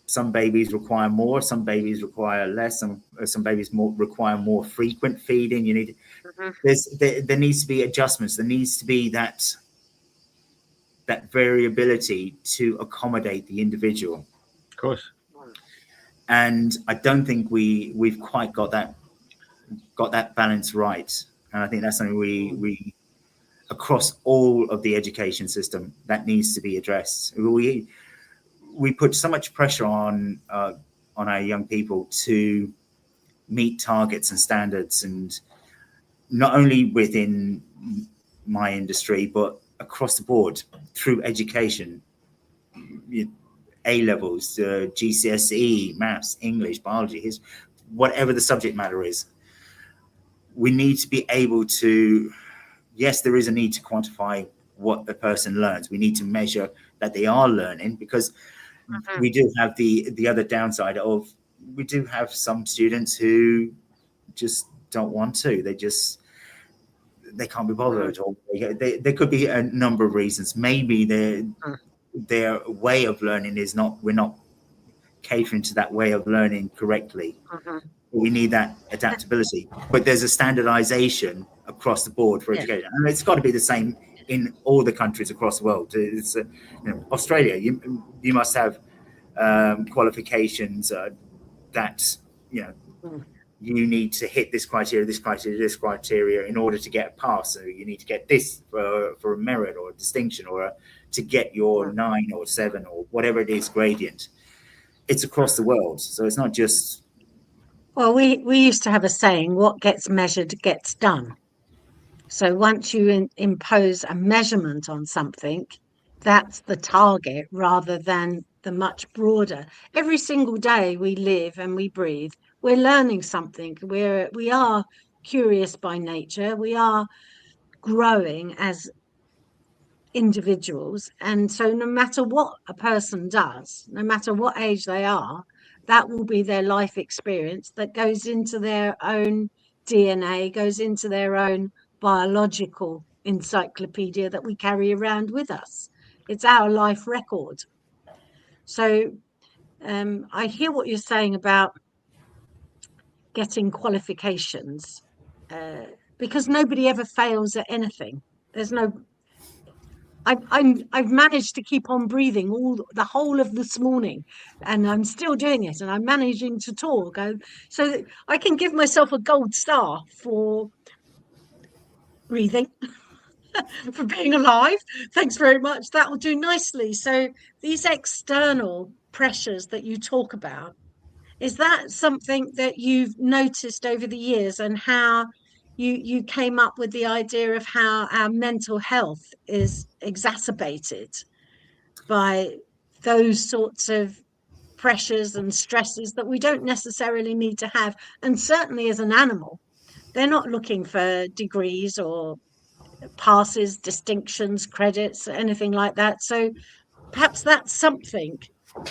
some babies require more, some babies require less, some babies require more frequent feeding. You need there needs to be adjustments. There needs to be that variability to accommodate the individual. Of course. And I don't think we've quite got that balance right. And I think that's something we across all of the education system that needs to be addressed. We put so much pressure on our young people to meet targets and standards, and not only within my industry, but across the board through education, A levels, GCSE, maths, English, biology, whatever the subject matter is. We need to be able to, yes, there is a need to quantify what a person learns. We need to measure that they are learning, because we do have the other downside of, we do have some students who just don't want to. They can't be bothered, or there could be a number of reasons. Maybe their way of learning is not, we're not catering to that way of learning correctly. We need that adaptability, but there's a standardization across the board for education, and it's got to be the same in all the countries across the world. It's Australia, you must have qualifications that you need to hit this criteria in order to get a pass. So you need to get this for a merit or a distinction, or to get your 9 or 7 or whatever it is gradient. It's across the world, so it's not just. Well, we used to have a saying, what gets measured gets done. So once you impose a measurement on something, that's the target, rather than the much broader. Every single day we live and we breathe, we're learning something. We are curious by nature. We are growing as individuals. And so no matter what a person does, no matter what age they are, that will be their life experience that goes into their own DNA, goes into their own biological encyclopedia that we carry around with us. It's our life record. So I hear what you're saying about getting qualifications, because nobody ever fails at anything. I've managed to keep on breathing the whole of this morning, and I'm still doing it, and I'm managing to talk. So that I can give myself a gold star for breathing, for being alive. Thanks very much. That will do nicely. So these external pressures that you talk about, is that something that you've noticed over the years, and how you came up with the idea of how our mental health is exacerbated by those sorts of pressures and stresses that we don't necessarily need to have? And certainly as an animal, they're not looking for degrees or passes, distinctions, credits, anything like that. So perhaps that's something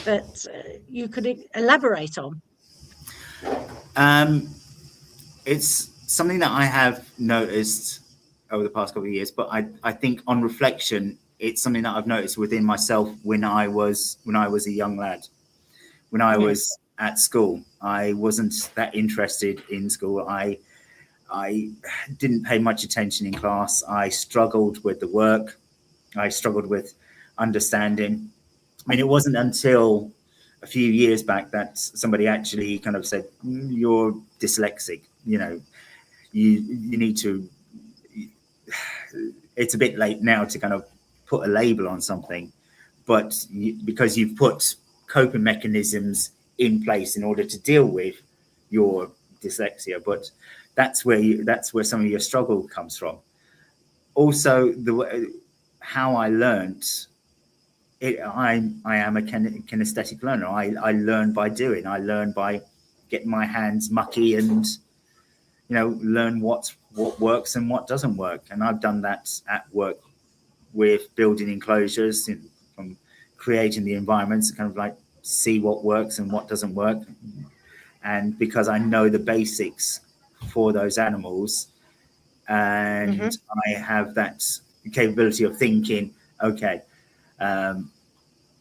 that you could elaborate on. It's something that I have noticed over the past couple of years, but I think on reflection, it's something that I've noticed within myself when I was a young lad. When I was at school, I wasn't that interested in school. I didn't pay much attention in class. I struggled with the work. I struggled with understanding. I mean, it wasn't until a few years back that somebody actually kind of said, "You're dyslexic. You know, you need to." It's a bit late now to kind of put a label on something, but because you've put coping mechanisms in place in order to deal with your dyslexia, but that's where some of your struggle comes from. Also, how I learned it, I am a kinesthetic learner. I learn by doing. I learn by getting my hands mucky and learn what works and what doesn't work. And I've done that at work with building enclosures, from creating the environments, kind of like see what works and what doesn't work. And because I know the basics for those animals, and I have that capability of thinking, okay,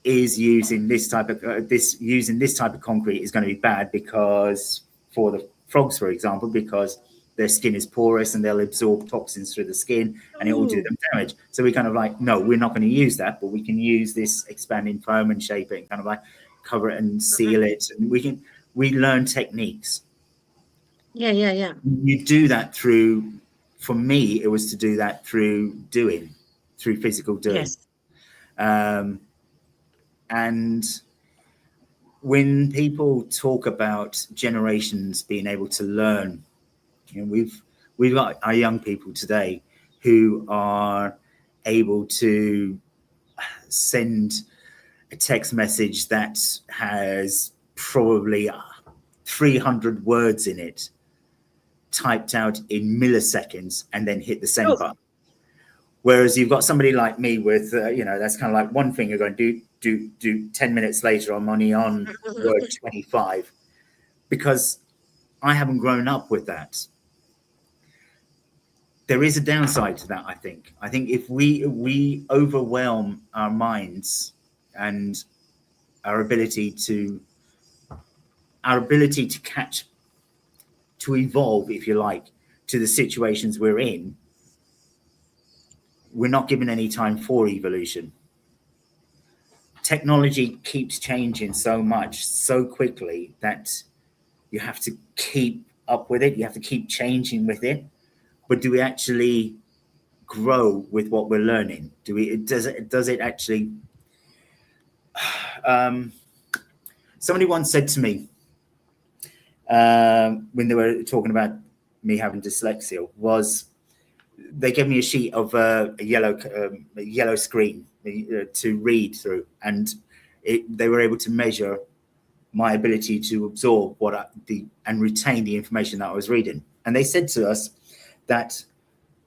is using this type of concrete is going to be bad because for the frogs, for example, because their skin is porous and they'll absorb toxins through the skin and it will do them damage. So we kind of like, no, we're not going to use that, but we can use this expanding foam and shape it and kind of like cover it and seal it. And we learn techniques. Yeah. You do that through, for me, it was to do that through physical doing. Yes. And when people talk about generations being able to learn, we've got our young people today who are able to send a text message that has probably 300 words in it, typed out in milliseconds, and then hit the send button. Whereas you've got somebody like me with, that's kind of like one finger going do 10 minutes later, I'm only on word 25, because I haven't grown up with that. There is a downside to that, I think. I think if we overwhelm our minds and our ability to catch, to evolve, if you like, to the situations we're in, we're not given any time for evolution. Technology keeps changing so much, so quickly, that you have to keep up with it. You have to keep changing with it. But do we actually grow with what we're learning? Does it actually? Somebody once said to me, when they were talking about me having dyslexia, was they gave me a sheet of a yellow screen to read through, and they were able to measure my ability to absorb and retain the information that I was reading. And they said to us that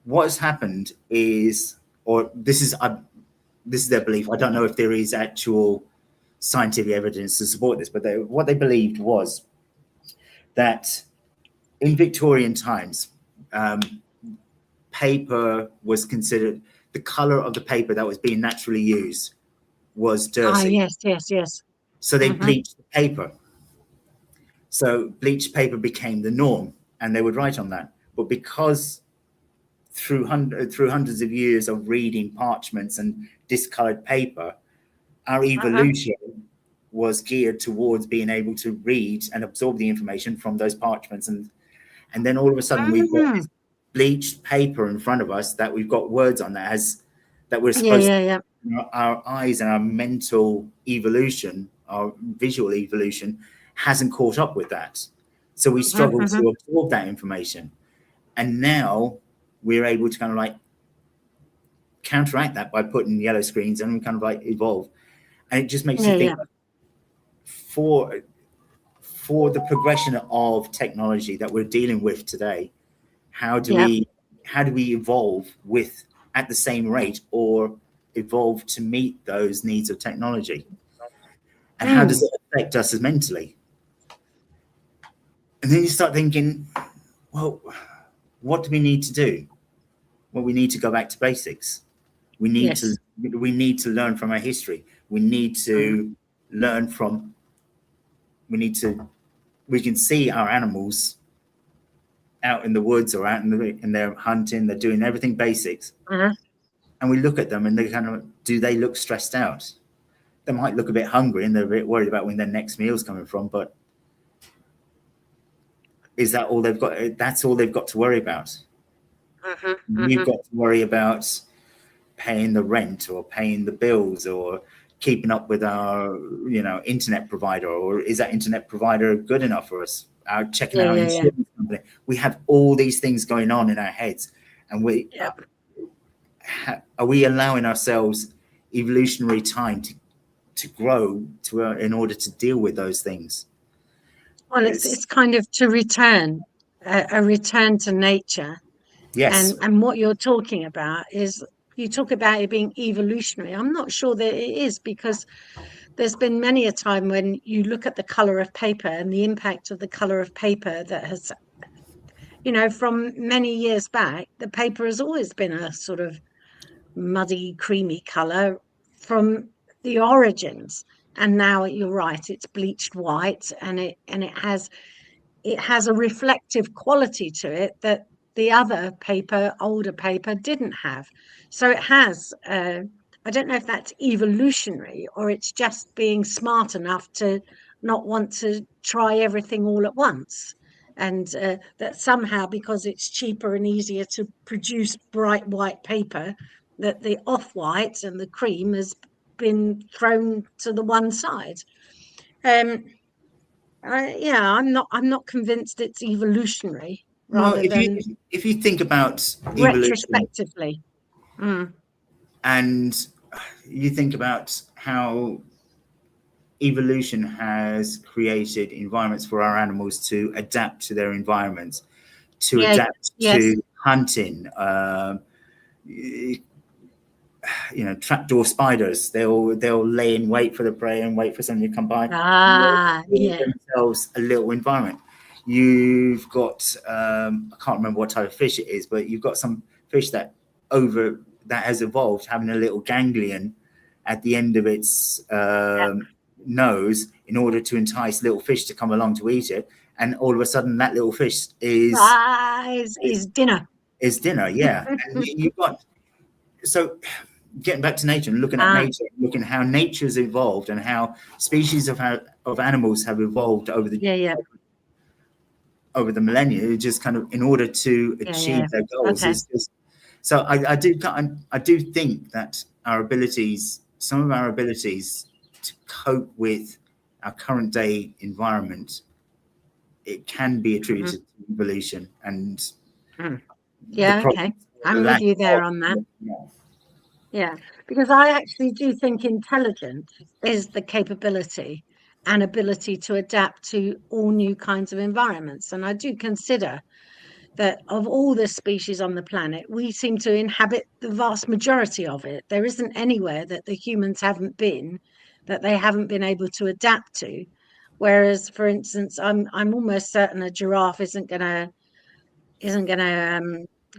what has happened is, or this is their belief. I don't know if there is actual scientific evidence to support this, but what they believed was that in Victorian times, paper was considered, the color of the paper that was being naturally used was dirty. Yes. So they bleached the paper. So bleached paper became the norm, and they would write on that. But because through hundreds of years of reading parchments and discolored paper, our evolution was geared towards being able to read and absorb the information from those parchments, and then all of a sudden we've got this bleached paper in front of us that we've got words on that we're supposed to, our eyes and our mental evolution, our visual evolution hasn't caught up with that, so we struggle to absorb that information. And now we're able to kind of like counteract that by putting yellow screens, and we kind of like evolve. And it just makes you think, for the progression of technology that we're dealing with today, how do we evolve with at the same rate, or evolve to meet those needs of technology? And how does it affect us as mentally? And then you start thinking, well, what do we need to do? Well, we need to go back to basics. We need to learn from our history. We need to learn from, we can see our animals out in the woods or out in their hunting, they're doing everything basics. And we look at them and they kind of, do they look stressed out? They might look a bit hungry and they're a bit worried about when their next meal's coming from, but is that all they've got? That's all they've got to worry about. We've got to worry about paying the rent or paying the bills or keeping up with our, internet provider, or is that internet provider good enough for us? Checking our insurance company. We have all these things going on in our heads, and are we allowing ourselves evolutionary time to grow in order to deal with those things? Well, it's kind of to return, a return to nature. Yes. And what you're talking about is, you talk about it being evolutionary. I'm not sure that it is, because there's been many a time when you look at the color of paper and the impact of the color of paper that has, from many years back, the paper has always been a sort of muddy, creamy color from the origins. And now you're right, it's bleached white, and it has a reflective quality to it that the other paper, older paper, didn't have. So it has, I don't know if that's evolutionary or it's just being smart enough to not want to try everything all at once. And that somehow, because it's cheaper and easier to produce bright white paper, that the off-white and the cream has been thrown to the one side. I'm not convinced it's evolutionary. If you think about retrospectively, and you think about how evolution has created environments for our animals to adapt to their environments, to adapt to hunting, trapdoor spiders, they'll lay in wait for the prey and wait for something to come by. Themselves a little environment. You've got I can't remember what type of fish it is, but you've got some fish that has evolved having a little ganglion at the end of its nose in order to entice little fish to come along to eat it, and all of a sudden that little fish is dinner. Is dinner, yeah. And you've got, so getting back to nature and looking at nature, looking at how nature's evolved and how species of animals have evolved over the over the millennia, just kind of in order to achieve their goals. So I do think that some of our abilities to cope with our current day environment, it can be attributed to evolution. And I'm with you there on that. Because I actually do think intelligence is the capability and ability to adapt to all new kinds of environments. And I do consider that of all the species on the planet, we seem to inhabit the vast majority of it. There isn't anywhere that the humans haven't been, that they haven't been able to adapt to. Whereas, for instance, I'm almost certain a giraffe isn't gonna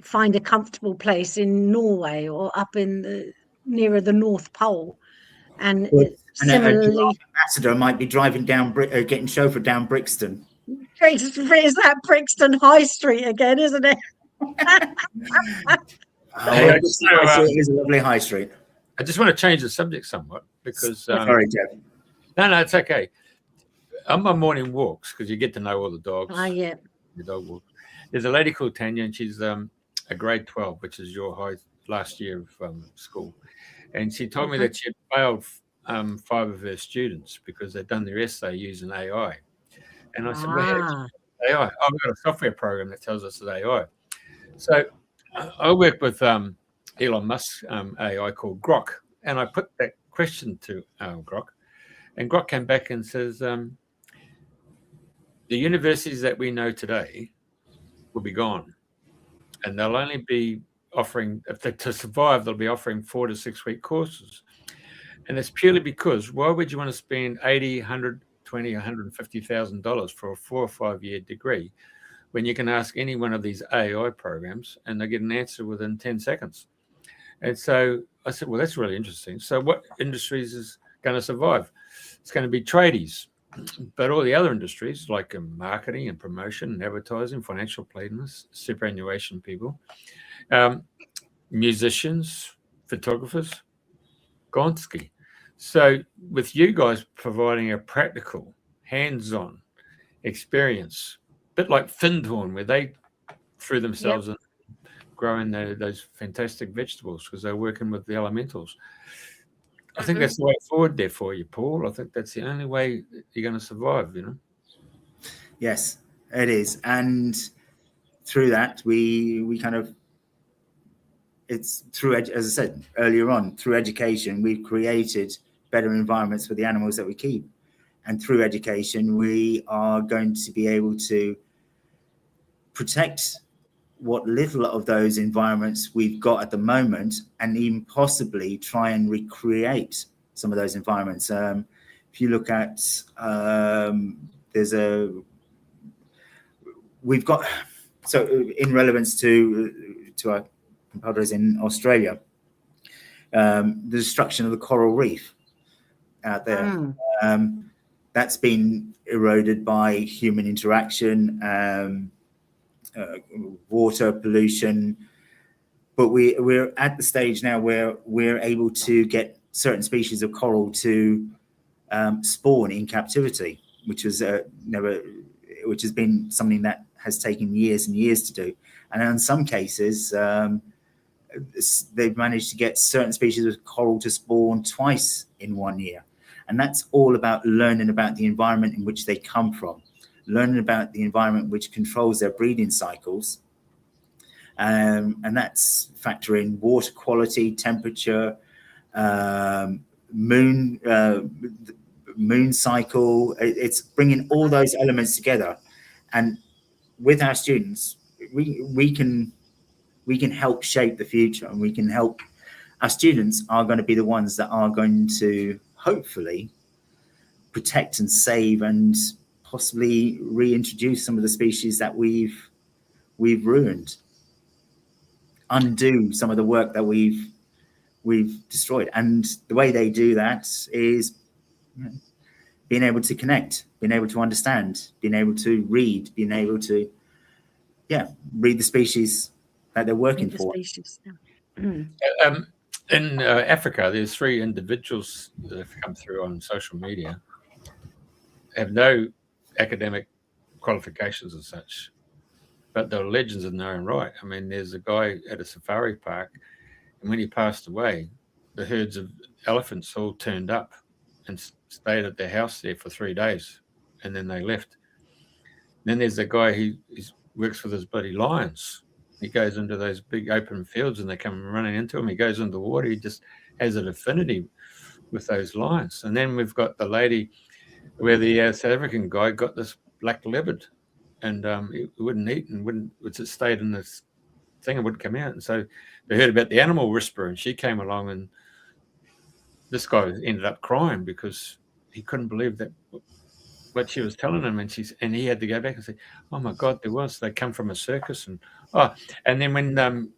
find a comfortable place in Norway or up in nearer the North Pole. And similarly, an ambassador might be driving down, getting chauffeured down Brixton. Is that Brixton High Street again, isn't it? Hey, It is a lovely high street. I just want to change the subject somewhat because Sorry, Jeff. no, it's okay. On my morning walks, because you get to know all the dogs. Yeah. The dog walks. There's a lady called Tanya, and she's a grade 12, which is your high last year of school. And she told me that she had failed 5 of her students because they'd done their essay using AI. And I said, well, how AI? Oh, we've got a software program that tells us it's AI. So I work with Elon Musk's AI called Grok, and I put that question to Grok, and Grok came back and says, the universities that we know today will be gone, and they'll only be offering, to survive, they'll be offering 4 to 6 week courses. And it's purely because why would you want to spend $80, $120, $150,000 for a 4 or 5 year degree when you can ask any one of these AI programs and they get an answer within 10 seconds? And so I said, well, that's really interesting. So what industries is going to survive? It's going to be tradies, but all the other industries like marketing and promotion and advertising, financial planners, superannuation people, musicians, photographers, Gonski. So with you guys providing a practical, hands-on experience, a bit like Findhorn, where they threw themselves in growing those fantastic vegetables because they're working with the elementals. I think that's the way forward there for you, Paul. I think that's the only way you're going to survive, you know? Yes, it is. And through that, we kind of, it's through, as I said earlier on, through education, we've created better environments for the animals that we keep. And through education, we are going to be able to protect what little of those environments we've got at the moment, and even possibly try and recreate some of those environments. If you look at, we've got, so in relevance to our competitors in Australia, the destruction of the coral reef out there. That's been eroded by human interaction, water pollution, but we're at the stage now where we're able to get certain species of coral to spawn in captivity, which was which has been something that has taken years and years to do. And in some cases, they've managed to get certain species of coral to spawn twice in 1 year. And that's all about learning about the environment in which they come from, learning about the environment which controls their breeding cycles. And that's factoring water quality, temperature, moon cycle. It's bringing all those elements together. And with our students, we can help shape the future, and we can help. Our students are going to be the ones that are going to hopefully protect and save and possibly reintroduce some of the species that we've ruined, undo some of the work that we've destroyed. And the way they do that is being able to connect, being able to understand, being able to read, being able to read the species that they're working for. In Africa, there's 3 individuals that have come through on social media, have no academic qualifications as such, but they're legends in their own right. I mean, there's a guy at a safari park, and when he passed away, the herds of elephants all turned up and stayed at their house there for 3 days, and then they left. Then there's a guy who works with his bloody lions. He goes into those big open fields and they come running into him. He goes into the water. He just has an affinity with those lions. And then we've got the lady where the South African guy got this black leopard, and it wouldn't eat and it just stayed in this thing and wouldn't come out. And so they heard about the animal whisperer, and she came along, and this guy ended up crying because he couldn't believe that what she was telling him, and he had to go back and say, "Oh my God, they come from a circus." And then when the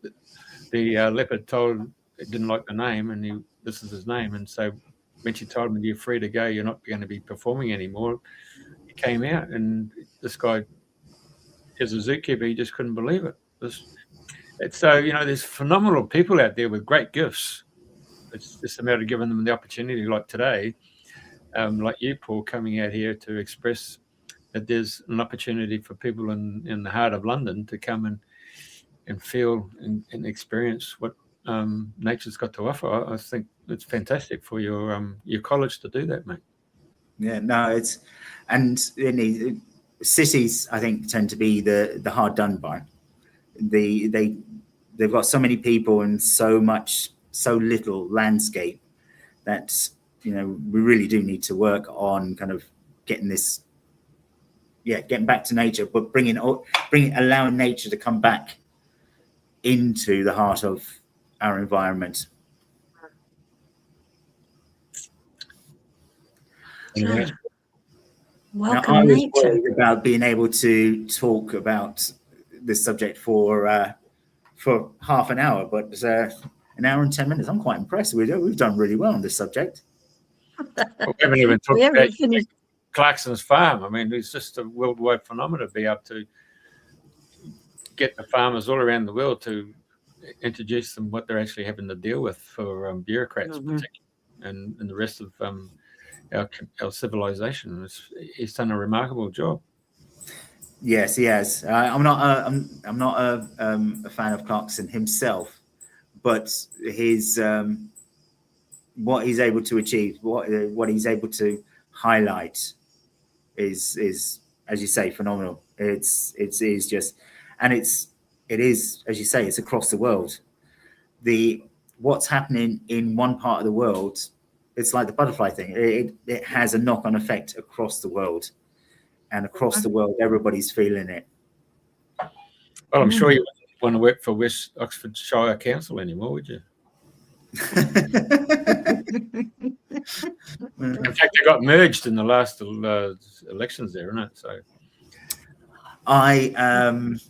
leopard didn't like the name, and this is his name, and so when she told him, "You're free to go, you're not going to be performing anymore," he came out, and this guy is a zookeeper. He just couldn't believe it. So, you know, there's phenomenal people out there with great gifts. It's just a matter of giving them the opportunity, like today, like you, Paul, coming out here to express that there's an opportunity for people in the heart of London to come and feel and experience what nature's got to offer. I think it's fantastic for your college to do that, mate. Yeah, no, cities, I think, tend to be the hard done by. They've got so many people and so little landscape that, you know, we really do need to work on kind of getting back to nature, but allowing nature to come back into the heart of our environment. So, welcome, now, I was nature. worried about being able to talk about this subject for half an hour, but an hour and 10 minutes. I'm quite impressed. We've done really well on this subject. Well, we haven't even talked We haven't about finished. Clarkson's farm. I mean, it's just a worldwide phenomenon to be able to get the farmers all around the world to introduce them what they're actually having to deal with for bureaucrats, particularly, and the rest of our civilization. He's done a remarkable job. Yes, he has. I'm not a fan of Clarkson himself, but his what he's able to achieve, what he's able to highlight, is as you say, phenomenal. It is, as you say, it's across the world. What's happening in one part of the world, it's like the butterfly thing. It has a knock-on effect across the world. And across the world, everybody's feeling it. Well, I'm sure you wouldn't want to work for West Oxfordshire Council anymore, would you? In fact, they got merged in the last elections there, isn't it? So, I'm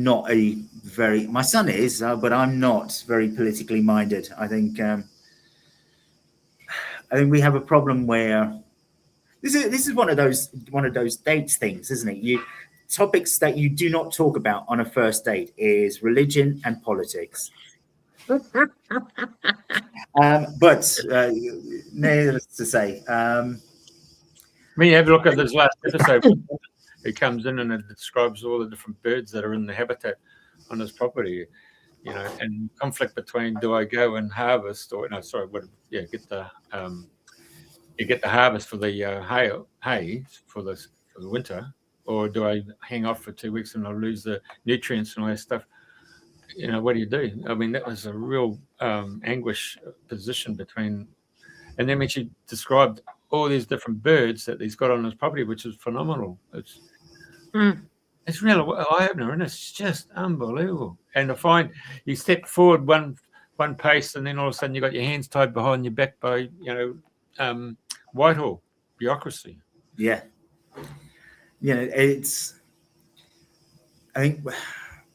not my son is, but I'm not very politically minded. I think we have a problem where this is one of those dates things, isn't it? Topics that you do not talk about on a first date is religion and politics. But needless to say, when you have a look at this last episode, it comes in and it describes all the different birds that are in the habitat on his property, you know, and conflict between, do I go and harvest or get the harvest for the hay for the winter, or do I hang off for 2 weeks and I'll lose the nutrients and all that stuff? You know, what do you do? I mean, that was a real anguish position between. And then when she described all these different birds that he's got on his property, which is phenomenal. It's really eye-opener, and it's just unbelievable. And to find you step forward one pace, and then all of a sudden you got your hands tied behind your back by, you know, Whitehall bureaucracy. Yeah. You know, I think,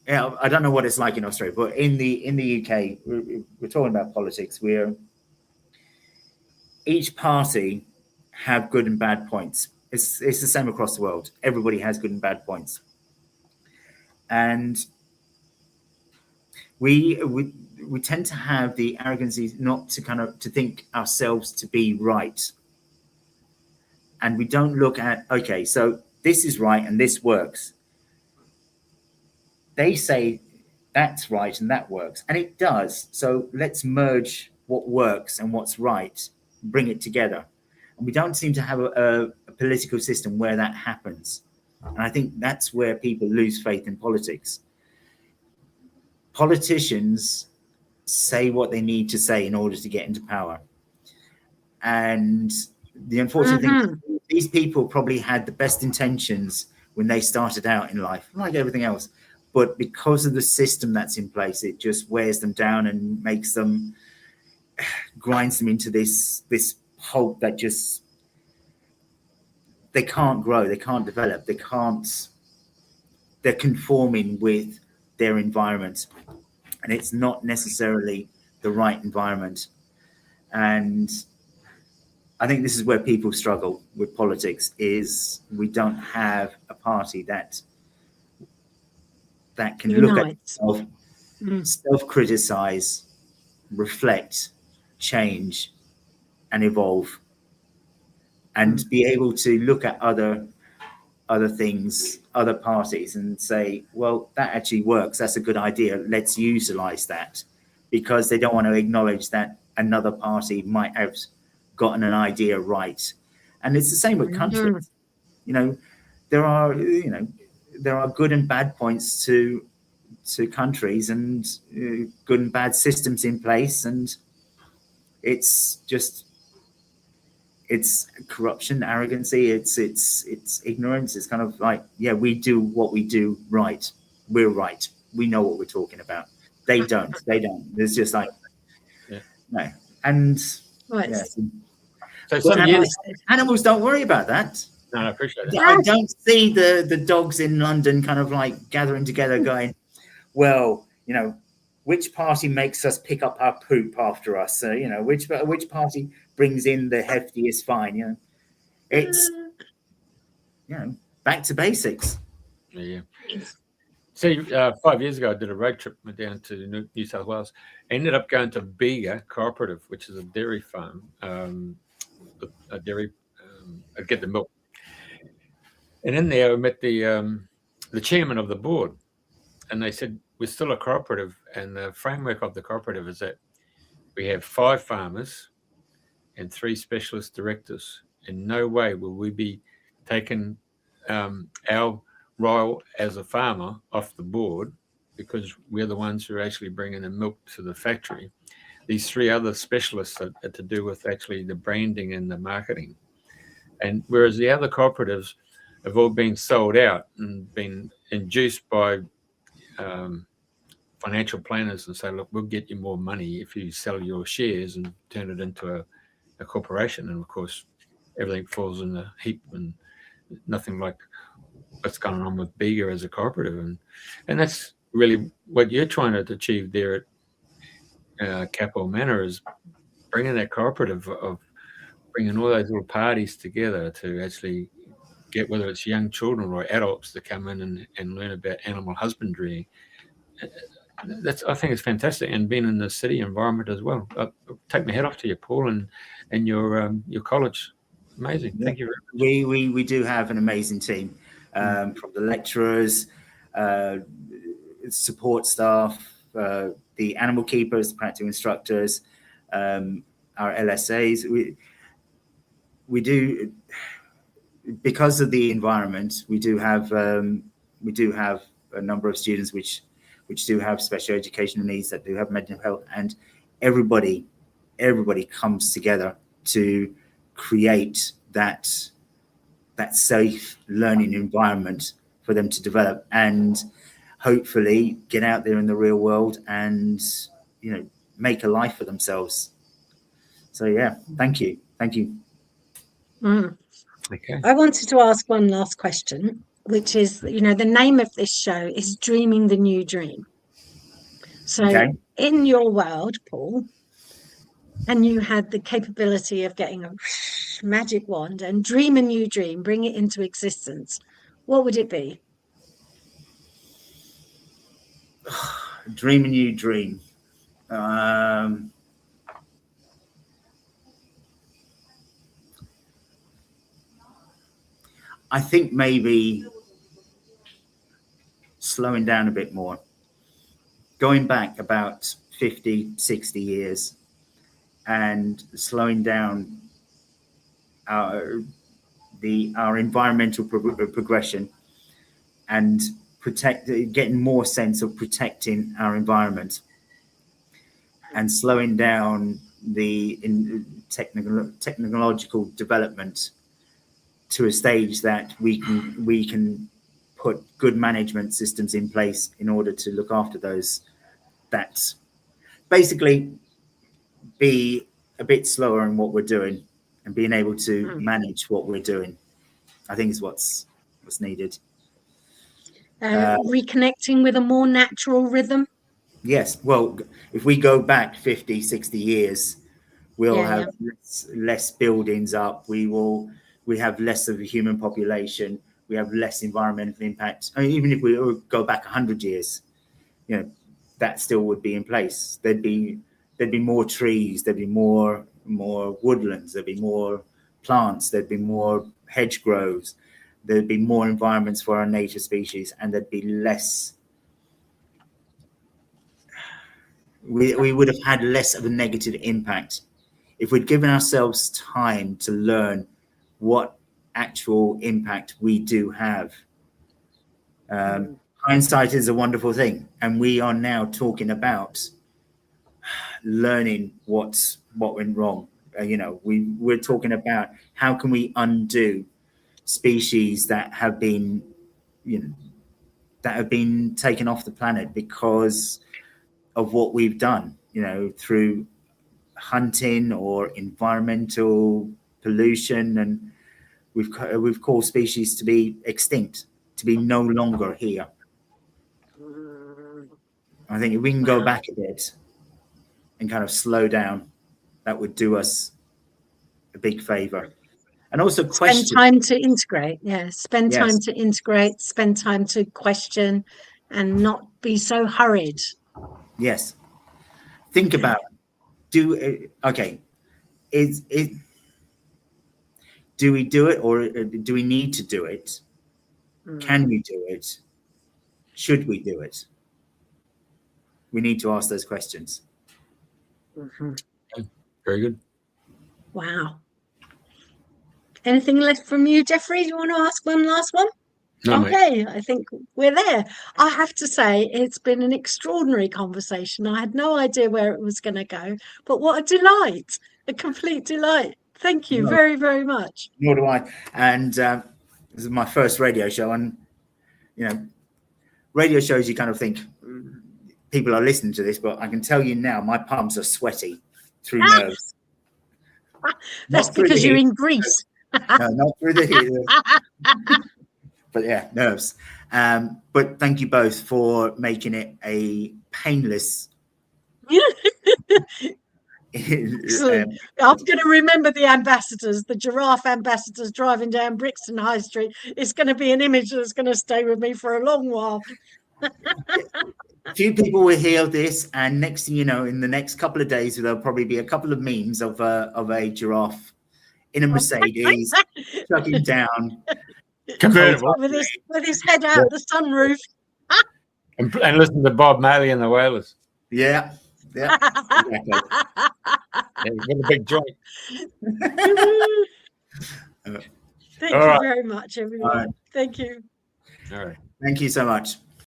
yeah, I don't know what it's like in Australia, but in the UK, we're talking about politics. Each party have good and bad points. It's the same across the world. Everybody has good and bad points, and we tend to have the arrogancy not to think ourselves to be right, and we don't look at, okay, so this is right and this works. They say that's right and that works, and it does. So let's merge what works and what's right, bring it together. And we don't seem to have a political system where that happens. And I think that's where people lose faith in politics. Politicians say what they need to say in order to get into power. And the unfortunate thing is, these people probably had the best intentions when they started out in life, like everything else. But because of the system that's in place, it just wears them down and grinds them into this pulp that just, they can't grow, they can't develop, they're conforming with their environment. And it's not necessarily the right environment. And I think this is where people struggle with politics, is we don't have a party that can look at itself self-criticize, reflect, change, and evolve, and be able to look at other things, other parties, and say, well, that actually works. That's a good idea. Let's utilize that, because they don't want to acknowledge that another party might have gotten an idea right. And it's the same with countries. There are good and bad points to countries, and good and bad systems in place, and it's corruption, arrogancy, it's ignorance. It's kind of like, yeah, we do what we do right. We're right. We know what we're talking about. They don't. It's just like, no. And Right. yeah. So some years, animals don't worry about that. no, I appreciate that. I don't see the dogs in London kind of like gathering together going, well, which party makes us pick up our poop after us? Which party brings in the heftiest fine? It's back to basics. Yeah. See, 5 years ago, I did a road trip down to New South Wales. I ended up going to Bega Cooperative, which is a dairy farm. A dairy, I'd get the milk. And in there, I met the chairman of the board. And they said, we're still a cooperative. And the framework of the cooperative is that we have 5 farmers and 3 specialist directors. In no way will we be taking our role as a farmer off the board, because we're the ones who are actually bringing the milk to the factory. These 3 other specialists are to do with actually the branding and the marketing. And whereas the other cooperatives have all been sold out and been induced by financial planners and say, look, we'll get you more money if you sell your shares and turn it into a corporation. And of course, everything falls in a heap, and nothing like what's going on with Bega as a cooperative. And that's really what you're trying to achieve there at Capel Manor, is bringing that cooperative of bringing all those little parties together to actually get, whether it's young children or adults, to come in and learn about animal husbandry. I think it's fantastic, and being in the city environment as well. Take my hat off to you, Paul, and your college. Amazing. Yeah. Thank you very much. We do have an amazing team, from the lecturers, support staff, the animal keepers, the practical instructors, our LSAs. We do, because of the environment, we do have a number of students which do have special educational needs, that do have mental health, and everybody comes together to create that safe learning environment for them to develop and hopefully get out there in the real world and make a life for themselves. So yeah, thank you. Okay. I wanted to ask one last question, which is, the name of this show is Dreaming the New Dream. So in your world, Paul, and you had the capability of getting a magic wand and dream a new dream, bring it into existence, what would it be? Dream a new dream. I think maybe slowing down a bit more, going back about 50, 60 years and slowing down our environmental progression and getting more sense of protecting our environment and slowing down the technological development to a stage that we can put good management systems in place in order to look after those. That basically be a bit slower in what we're doing and being able to manage what we're doing, I think is what's needed. Reconnecting with a more natural rhythm. Yes. Well, if we go back 50, 60 years, we'll have less buildings up. We have less of a human population. We have less environmental impact. I mean, even if we go back 100 years, that still would be in place. There'd be more trees, there'd be more woodlands, there'd be more plants, there'd be more hedgerows, there'd be more environments for our native species, and there'd be less. We would have had less of a negative impact if we'd given ourselves time to learn what actual impact we do have. Hindsight is a wonderful thing, and we are now talking about learning what went wrong. We're talking about how can we undo species that have been taken off the planet because of what we've done, through hunting or environmental pollution, and we've caused species to be extinct, to be no longer here. I think if we can go back a bit and kind of slow down, that would do us a big favor. And also spend time to integrate. Spend time to integrate, spend time to question, and not be so hurried. Yes. Think about, do we do it, or do we need to do it? Can we do it? Should we do it? We need to ask those questions. Very good. Wow. Anything left from you, Jeffrey? Do you want to ask one last one? No, okay, mate. I think we're there. I have to say, it's been an extraordinary conversation. I had no idea where it was going to go, but what a delight, a complete delight. Thank you very, very much. Nor do I. And this is my first radio show, and radio shows, you kind of think people are listening to this, but I can tell you now, my palms are sweaty through nerves. That's because you're in Greece. No, not through the heat. But yeah, nerves. But thank you both for making it a painless. I'm going to remember the ambassadors, the giraffe ambassadors driving down Brixton High Street. It's going to be an image that's going to stay with me for a long while. A few people will hear this, and next thing you know, in the next couple of days, there'll probably be a couple of memes of a giraffe in a Mercedes trucking down convertible with his head out the sunroof, and listen to Bob Marley and the Wailers. Yeah, exactly. Yeah, with a big joint. Thank you very much, everyone. Right. Thank you. All right. Thank you so much.